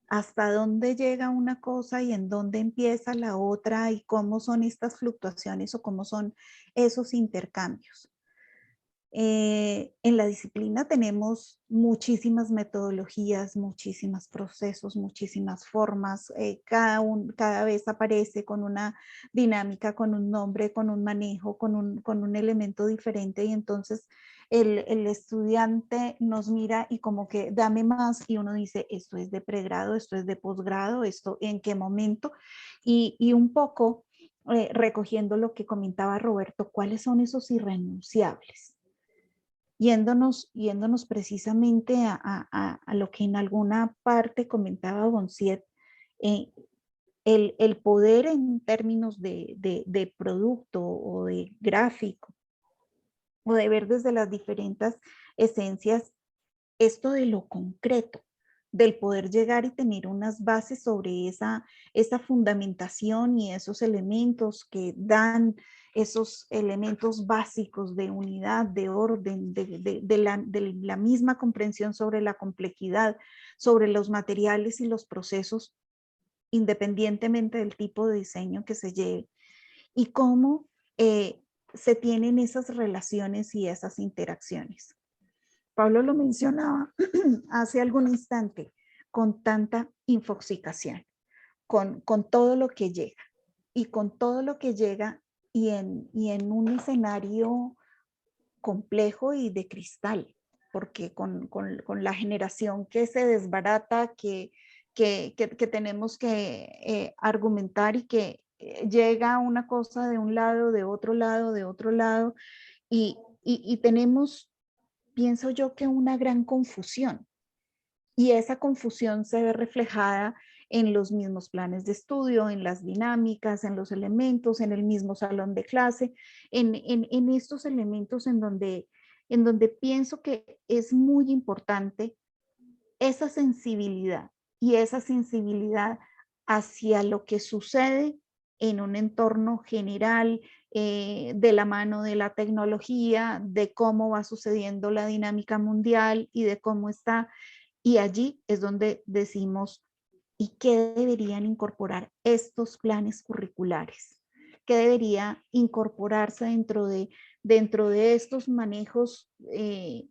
Hasta dónde llega una cosa y en dónde empieza la otra, y cómo son estas fluctuaciones o cómo son esos intercambios. En la disciplina tenemos muchísimas metodologías, muchísimos procesos, muchísimas formas. Cada vez aparece con una dinámica, con un nombre, con un manejo, con un elemento diferente, y entonces el estudiante nos mira y como que dame más, y uno dice, esto es de pregrado, esto es de posgrado, esto en qué momento, y un poco recogiendo lo que comentaba Roberto, ¿cuáles son esos irrenunciables? Yéndonos precisamente a lo que en alguna parte comentaba Bonsiet, el poder en términos de producto o de gráfico, o de ver desde las diferentes esencias, esto de lo concreto, del poder llegar y tener unas bases sobre esa fundamentación y esos elementos que dan esos elementos básicos de unidad, de orden, de la misma comprensión sobre la complejidad, sobre los materiales y los procesos, independientemente del tipo de diseño que se lleve, y cómo se tienen esas relaciones y esas interacciones. Pablo lo mencionaba hace algún instante, con tanta infoxicación, con todo lo que llega, y con todo lo que llega, y en un escenario complejo y de cristal, porque con la generación que se desbarata, que tenemos que argumentar, y que llega una cosa de un lado, de otro lado, y tenemos, pienso yo, que una gran confusión. Y esa confusión se ve reflejada en los mismos planes de estudio, en las dinámicas, en los elementos, en el mismo salón de clase, en estos elementos en donde pienso que es muy importante esa sensibilidad y esa sensibilidad hacia lo que sucede en un entorno general, de la mano de la tecnología, de cómo va sucediendo la dinámica mundial y de cómo está. Y allí es donde decimos, ¿y qué deberían incorporar estos planes curriculares? ¿Qué debería incorporarse dentro de estos manejos de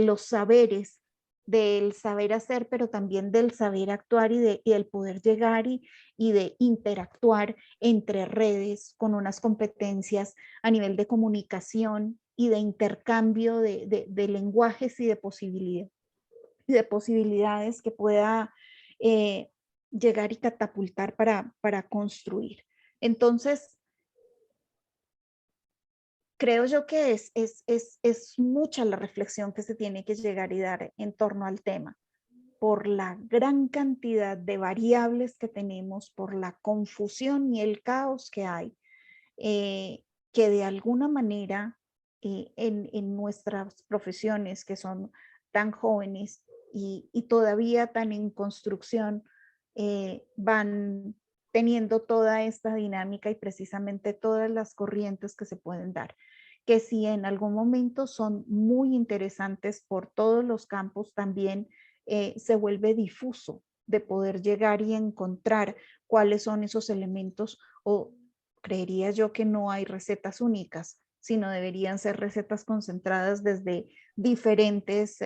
los saberes, del saber hacer, pero también del saber actuar y el poder llegar y de interactuar entre redes con unas competencias a nivel de comunicación y de intercambio de lenguajes y de posibilidades que pueda llegar y catapultar para construir? Entonces, creo yo que es mucha la reflexión que se tiene que llegar y dar en torno al tema, por la gran cantidad de variables que tenemos, por la confusión y el caos que hay, que de alguna manera en nuestras profesiones que son tan jóvenes y todavía tan en construcción, van teniendo toda esta dinámica y precisamente todas las corrientes que se pueden dar, que si en algún momento son muy interesantes por todos los campos, también se vuelve difuso de poder llegar y encontrar cuáles son esos elementos, o creería yo que no hay recetas únicas, sino deberían ser recetas concentradas desde diferentes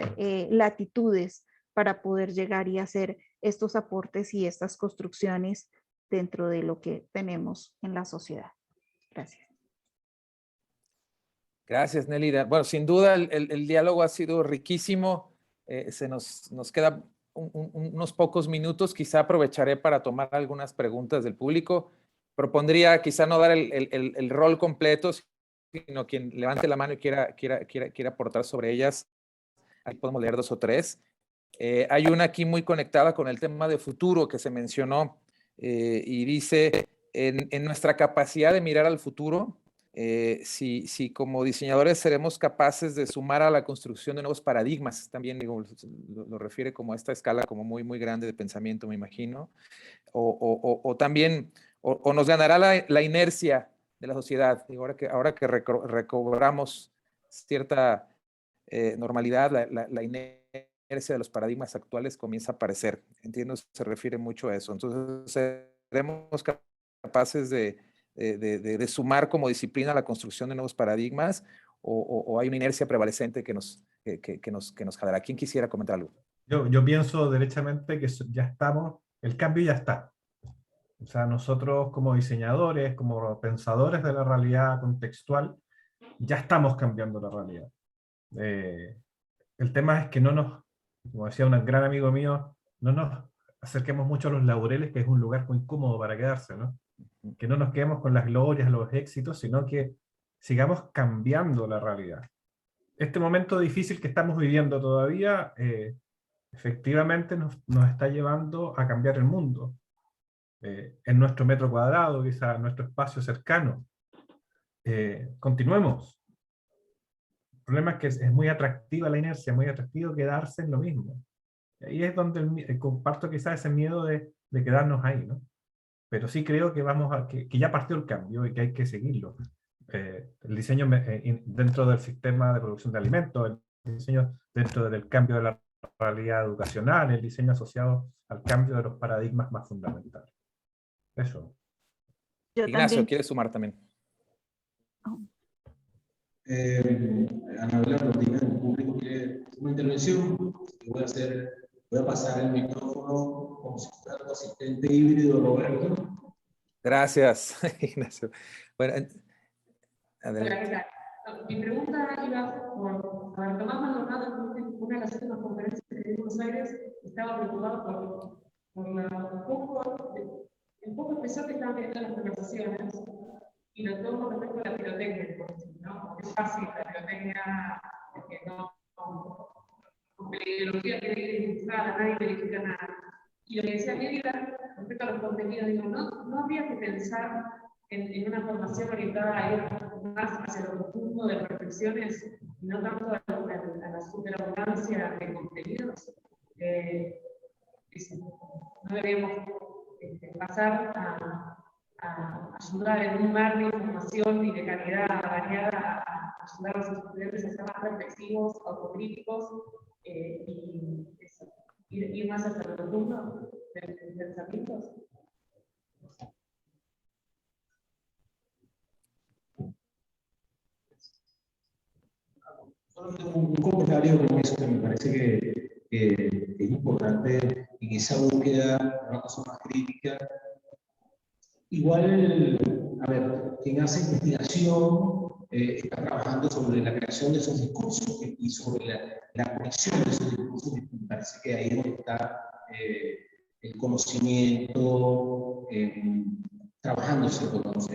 latitudes para poder llegar y hacer estos aportes y estas construcciones dentro de lo que tenemos en la sociedad. Gracias. Gracias, Nelly. Bueno, sin duda el diálogo ha sido riquísimo. Nos queda unos pocos minutos. Quizá aprovecharé para tomar algunas preguntas del público. Propondría quizá no dar el rol completo, sino quien levante la mano y quiera aportar sobre ellas. Aquí podemos leer 2 o 3. Hay una aquí muy conectada con el tema de futuro que se mencionó y dice, en nuestra capacidad de mirar al futuro, si como diseñadores seremos capaces de sumar a la construcción de nuevos paradigmas, también digo, lo refiere como a esta escala como muy, muy grande de pensamiento, me imagino, o también, o nos ganará la inercia de la sociedad. Digo, ahora que recobramos cierta normalidad, la inercia de los paradigmas actuales comienza a aparecer. Entiendo, se refiere mucho a eso. Entonces, seremos capaces de sumar como disciplina la construcción de nuevos paradigmas, o hay una inercia prevalecente que nos jalará. ¿Quién quisiera comentar algo? Yo pienso derechamente que ya estamos, el cambio ya está. O sea, nosotros como diseñadores, como pensadores de la realidad contextual, ya estamos cambiando la realidad. El tema es que no nos, como decía un gran amigo mío, no nos acerquemos mucho a los laureles, que es un lugar muy cómodo para quedarse, ¿no? Que no nos quedemos con las glorias, los éxitos, sino que sigamos cambiando la realidad. Este momento difícil que estamos viviendo todavía, efectivamente nos está llevando a cambiar el mundo. En nuestro metro cuadrado, quizá en nuestro espacio cercano. Continuemos. El problema es que es muy atractiva la inercia, muy atractivo quedarse en lo mismo. Y ahí es donde comparto quizás ese miedo de quedarnos ahí, ¿no? Pero sí creo que, que ya partió el cambio y que hay que seguirlo. El diseño dentro del sistema de producción de alimentos, el diseño dentro del cambio de la realidad educacional, el diseño asociado al cambio de los paradigmas más fundamentales. Eso. Yo Ignacio, también. ¿quieres sumar también? Anabela Rodríguez, el público quiere una intervención. Voy a pasar el micrófono como si fuera tu asistente híbrido, Roberto. Gracias, Ignacio. Bueno, adelante. Hola, ¿qué tal? Mi pregunta iba por Tomás Maldonado, en una de las últimas conferencias que dio en Buenos Aires, estaba preocupado por el poco especial que están teniendo las conversaciones y lo tomo respecto a la pirotecnia, ¿no? Porque es fácil la pirotecnia, porque no porque la ideología que viene impulsada, nadie verifica nada. Y lo que decía Mérida, respecto a los contenidos, digo, no habría que pensar en una formación orientada a ir más hacia lo profundo de reflexiones y no tanto a la superabundancia de contenidos. No debemos pasar a ayudar en un mar de información y de calidad variada a ayudar a los estudiantes a ser más reflexivos, autocríticos y ir más hacia lo profundo de los pensamientos. Un comentario con eso que me parece que es importante en esa búsqueda, una cosa más crítica. Igual, a ver, quien hace investigación está trabajando sobre la creación de esos discursos y sobre la conexión de esos discursos. Me parece que ahí es donde está el conocimiento, trabajando ese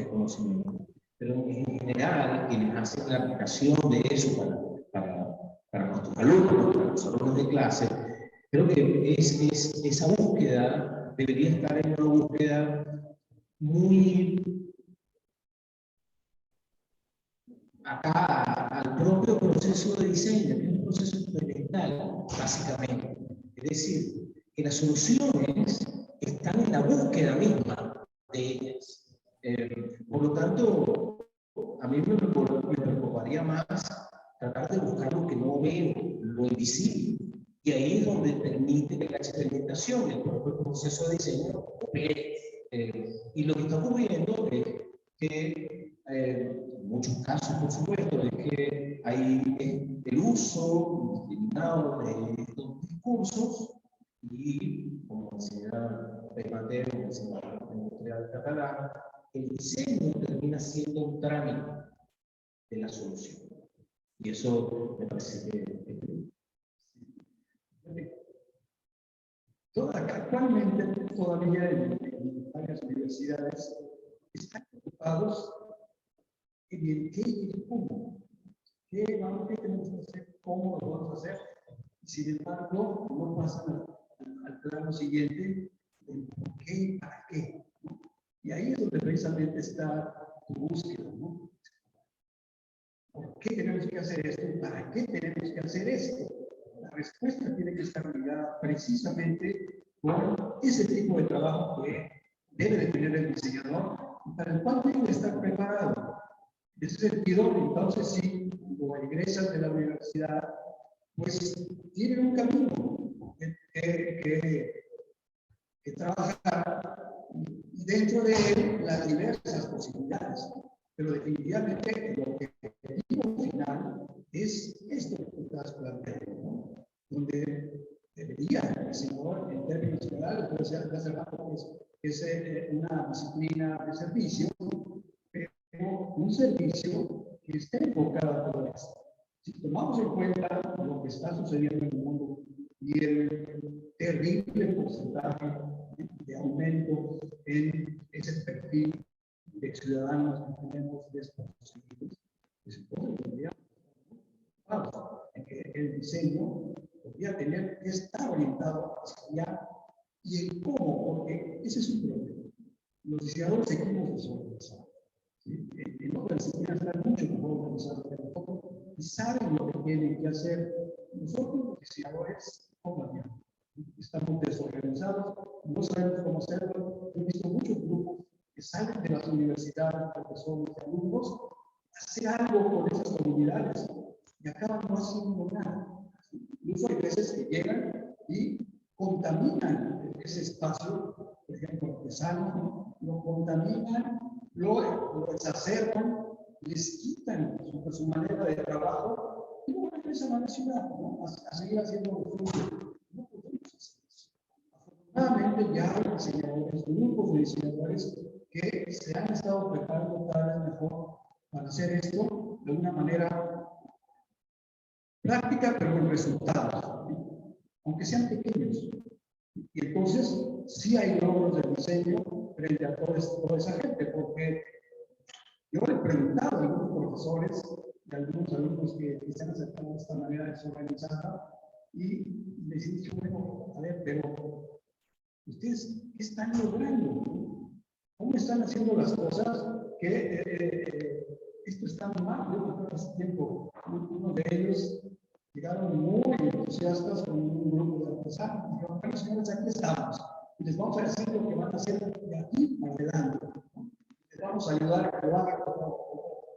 conocimiento. Pero en general, quienes hacen la aplicación de eso para nuestros alumnos, para los alumnos de clase, creo que esa búsqueda debería estar en una búsqueda muy acá al propio proceso de diseño, que es un proceso experimental, básicamente. Es decir, que las soluciones están en la búsqueda misma de ellas. Por lo tanto, a mí me preocuparía más tratar de buscar lo que no veo, lo invisible. Y ahí es donde permite que la experimentación, el propio proceso de diseño, opere. Y lo que está ocurriendo es que, en muchos casos, por supuesto, es que hay el uso indiscriminado de estos discursos y, como decía Mateo, como decía la industria catalana, el diseño termina siendo un trámite de la solución. Y eso me parece que actualmente todavía en varias universidades están preocupados en el qué y el cómo. ¿Qué tenemos que hacer? ¿Cómo lo vamos a hacer? Y sin embargo, no pasan al plano siguiente del por qué y para qué, ¿no? Y ahí es donde precisamente está tu búsqueda, ¿no? ¿Por qué tenemos que hacer esto? ¿Para qué tenemos que hacer esto? La respuesta tiene que estar ligada precisamente con ese tipo de trabajo que debe de tener el diseñador, para el cual tiene que estar preparado. En ese sentido, entonces sí, cuando egresan de la universidad, pues tienen un camino que trabajar y dentro de él las diversas posibilidades. Pero definitivamente el objetivo final es esto que tú estás planteando, ¿no? Donde debería el diseñador, en términos generales, puede ser de hace rato que es una disciplina de servicio, pero un servicio que esté enfocado a todo esto. Si tomamos en cuenta lo que está sucediendo en el mundo y el terrible porcentaje de aumento en ese perfil de ciudadanos que tenemos desprotegidos, pues entonces tendría que el diseño podría tener que estar orientado hacia allá y el cómo, porque ese es un problema. Los diseñadores seguimos desorganizados. ¿Sí? En otras disciplinas están mucho mejor organizados que nosotros y saben lo que tienen que hacer. Nosotros, los diseñadores, estamos desorganizados, no sabemos cómo hacerlo. He visto muchos grupos que salen de las universidades, profesores y alumnos, hacer algo con esas comunidades y acaban no haciendo nada. Incluso hay veces que llegan y contaminan ese espacio, por ejemplo, artesanos, ¿no? Lo contaminan, lo exacerban, les quitan su manera de trabajo y no regresan a la ciudad, ¿no? A seguir haciendo lo suyo. No podemos hacer eso. Afortunadamente ya hay diseñadores, grupos de diseñadores que se han estado preparando cada vez mejor para hacer esto de una manera práctica, pero con resultados, ¿sí? Aunque sean pequeños. Y entonces, sí hay logros del diseño frente a toda esa gente, porque yo he preguntado a algunos profesores y a algunos alumnos que se han acercado de esta manera desorganizada, y les he dicho, bueno, a ver, pero ¿ustedes qué están logrando? ¿Cómo están haciendo las cosas? Que esto está mal. Yo hace tiempo, uno de ellos llegaron muy entusiastas con un grupo de artesanos. Dijeron, bueno, señores, aquí estamos. Y les vamos a decir lo que van a hacer de aquí para adelante. Les vamos a ayudar a que lo hagan como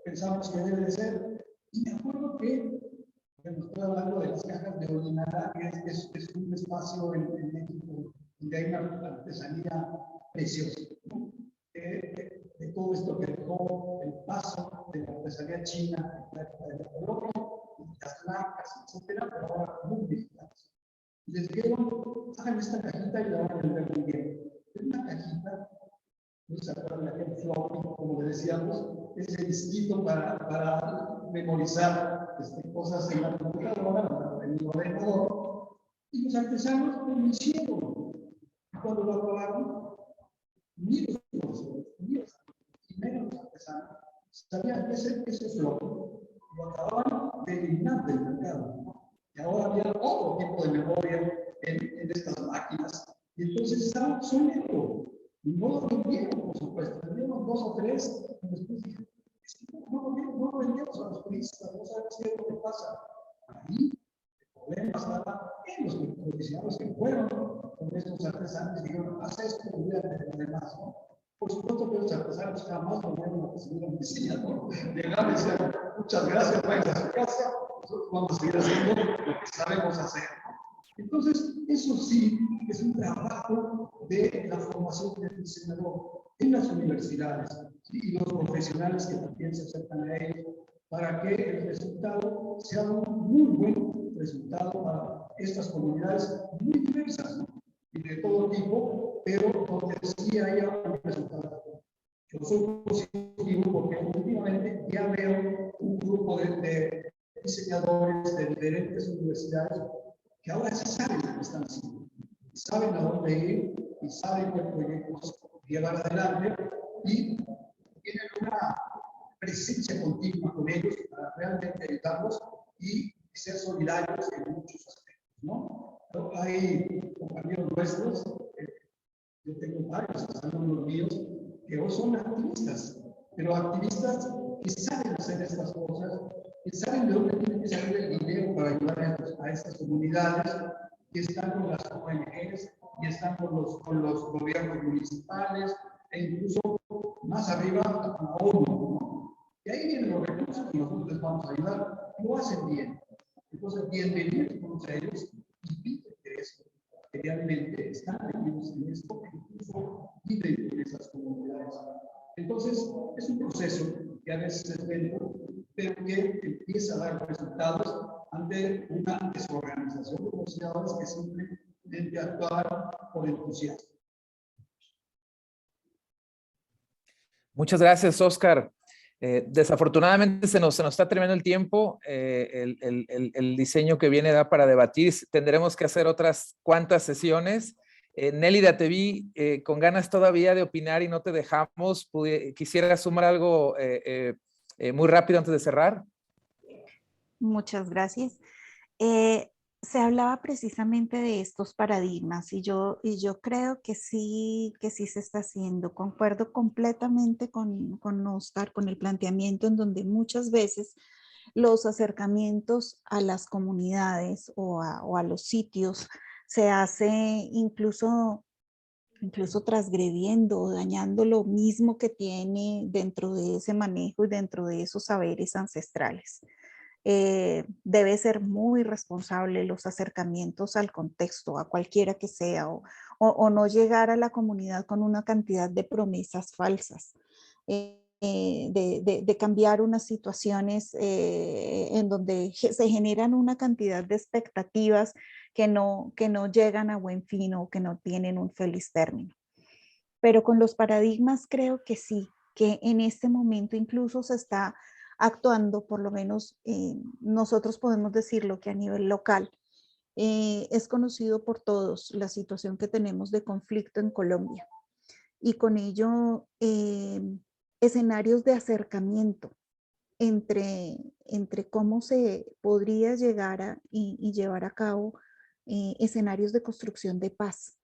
pensamos que debe de ser. Y me acuerdo que, bueno, estoy hablando de las cajas de Ordinara, que es un espacio en México donde hay una artesanía preciosa, ¿no? De todo esto que dejó el paso de la artesanía china en la época de la colonia, las marcas, etcétera, pero ahora muy digitales. Y les dijeron, hagan esta cajita y la van a vender muy bien. Es una cajita, no se acuerdan de aquel floppy, como le decíamos, ese disquito para memorizar cosas en la computadora, en el ordenador. Y los artesanos lo hicieron. Y cuando lo aprobaron, ni los profesores, ni los artesanos sabían que ese floppy lo acababan de eliminar del mercado. Y ahora había otro tipo de memoria en estas máquinas. Y entonces estaban obsoletos. Y no lo vendieron, por supuesto. Vendieron 2 o 3. Y después dijeron, es que no lo vendemos a los turistas. No sabemos qué es lo que pasa. Ahí el problema estaba en los profesionales que fueron con estos artesanos y dijeron, haz esto y olvídate de lo demás, ¿no? Por supuesto que los artesanos jamás volvieron a recibir un diseñador. Llegaron y decían, muchas gracias, vayan a su casa, nosotros vamos a seguir haciendo lo que sabemos hacer. Entonces, eso sí es un trabajo de la formación del diseñador en las universidades, ¿sí? Y los profesionales que también se acercan a ellos, para que el resultado sea un muy buen resultado para estas comunidades muy diversas, ¿no? Y de todo tipo, pero donde sí haya un resultado. Yo soy positivo porque últimamente ya veo un grupo de diseñadores de diferentes universidades que ahora sí saben lo que están haciendo, saben a dónde ir y saben qué proyectos llevar adelante y tienen una presencia continua con ellos para realmente ayudarlos y ser solidarios en muchos aspectos, ¿no? Hay compañeros nuestros, yo tengo varios alumnos míos que hoy son activistas, pero activistas que saben hacer estas cosas, que saben de dónde tiene que salir el dinero para ayudar a estas comunidades, que están con las ONGs, y están con los gobiernos municipales, e incluso más arriba a la ONU, ¿no? Y ahí vienen los recursos que nosotros les vamos a ayudar, y lo hacen bien. Entonces, bienvenidos todos a ellos, y piden que eso, que realmente están metidos en esto, que incluso viven en esas comunidades. Entonces, es un proceso que a veces es lento, pero que empieza a dar resultados ante una desorganización de sociedades que simplemente actuar por entusiasmo. Muchas gracias, Oscar. Desafortunadamente se nos está terminando el tiempo. El diseño que viene da para debatir. Tendremos que hacer otras cuantas sesiones. Nélida, te vi con ganas todavía de opinar y no te dejamos. Quisiera sumar algo muy rápido antes de cerrar. Muchas gracias. Se hablaba precisamente de estos paradigmas y yo creo que sí se está haciendo. Concuerdo completamente con Oscar, con el planteamiento en donde muchas veces los acercamientos a las comunidades o a los sitios se hace incluso transgrediendo o dañando lo mismo que tiene dentro de ese manejo y dentro de esos saberes ancestrales. Debe ser muy responsable los acercamientos al contexto, a cualquiera que sea, o no llegar a la comunidad con una cantidad de promesas falsas, de cambiar unas situaciones en donde se generan una cantidad de expectativas que no llegan a buen fin o que no tienen un feliz término. Pero con los paradigmas creo que sí, que en este momento incluso se está actuando, por lo menos nosotros podemos decirlo que a nivel local, es conocido por todos la situación que tenemos de conflicto en Colombia y con ello escenarios de acercamiento entre cómo se podría llegar a y llevar a cabo escenarios de construcción de paz.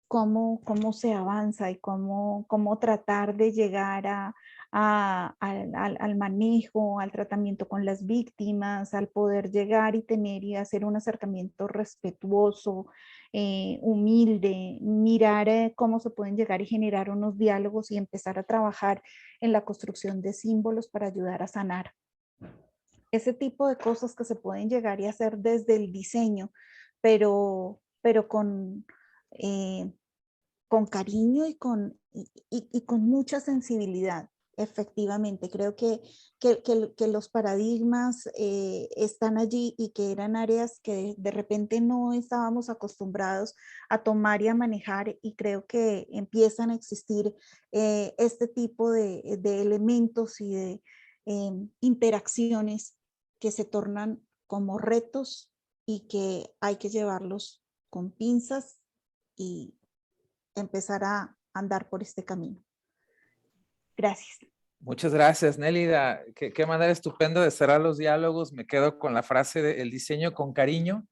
Cómo se avanza y cómo tratar de llegar al manejo, al tratamiento con las víctimas, al poder llegar y tener y hacer un acercamiento respetuoso, humilde, mirar cómo se pueden llegar y generar unos diálogos y empezar a trabajar en la construcción de símbolos para ayudar a sanar. Ese tipo de cosas que se pueden llegar y hacer desde el diseño, pero con cariño y con mucha sensibilidad. Efectivamente, creo que los paradigmas están allí y que eran áreas que de repente no estábamos acostumbrados a tomar y a manejar, y creo que empiezan a existir este tipo de elementos y de interacciones que se tornan como retos y que hay que llevarlos con pinzas y empezar a andar por este camino. Gracias. Muchas gracias, Nélida. Qué manera estupenda de cerrar los diálogos. Me quedo con la frase de el diseño con cariño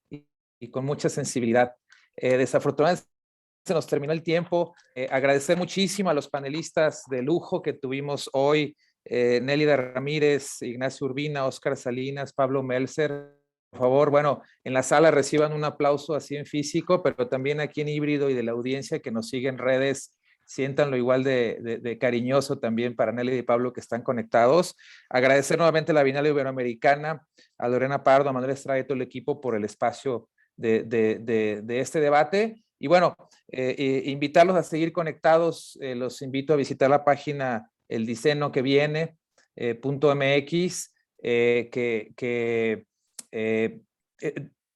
y con mucha sensibilidad. Desafortunadamente se nos terminó el tiempo. Agradecer muchísimo a los panelistas de lujo que tuvimos hoy. Nélida Ramírez, Ignacio Urbina, Óscar Salinas, Pablo Melzer. Por favor, bueno, en la sala reciban un aplauso así en físico, pero también aquí en híbrido y de la audiencia que nos sigue en redes, siéntanlo igual de cariñoso también para Nelly y Pablo que están conectados. Agradecer nuevamente a la Bienal Iberoamericana, a Lorena Pardo, a Manuel Estrada y todo el equipo por el espacio de este debate. Y bueno, invitarlos a seguir conectados. Los invito a visitar la página El Diseño que viene, .mx,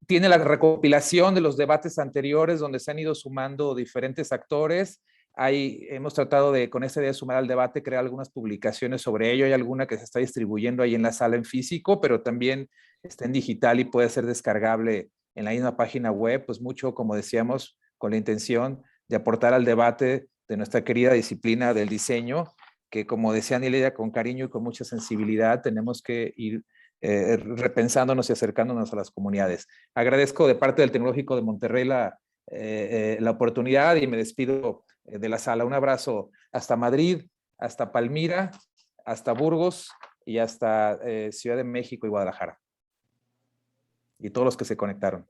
tiene la recopilación de los debates anteriores donde se han ido sumando diferentes actores. Hemos tratado de, con esta idea de sumar al debate, crear algunas publicaciones sobre ello. Hay alguna que se está distribuyendo ahí en la sala en físico, pero también está en digital y puede ser descargable en la misma página web, pues mucho, como decíamos, con la intención de aportar al debate de nuestra querida disciplina del diseño, que como decía Nélida, con cariño y con mucha sensibilidad tenemos que ir repensándonos y acercándonos a las comunidades. Agradezco de parte del Tecnológico de Monterrey la oportunidad y me despido de la sala. Un abrazo hasta Madrid, hasta Palmira, hasta Burgos y hasta Ciudad de México y Guadalajara. Y todos los que se conectaron.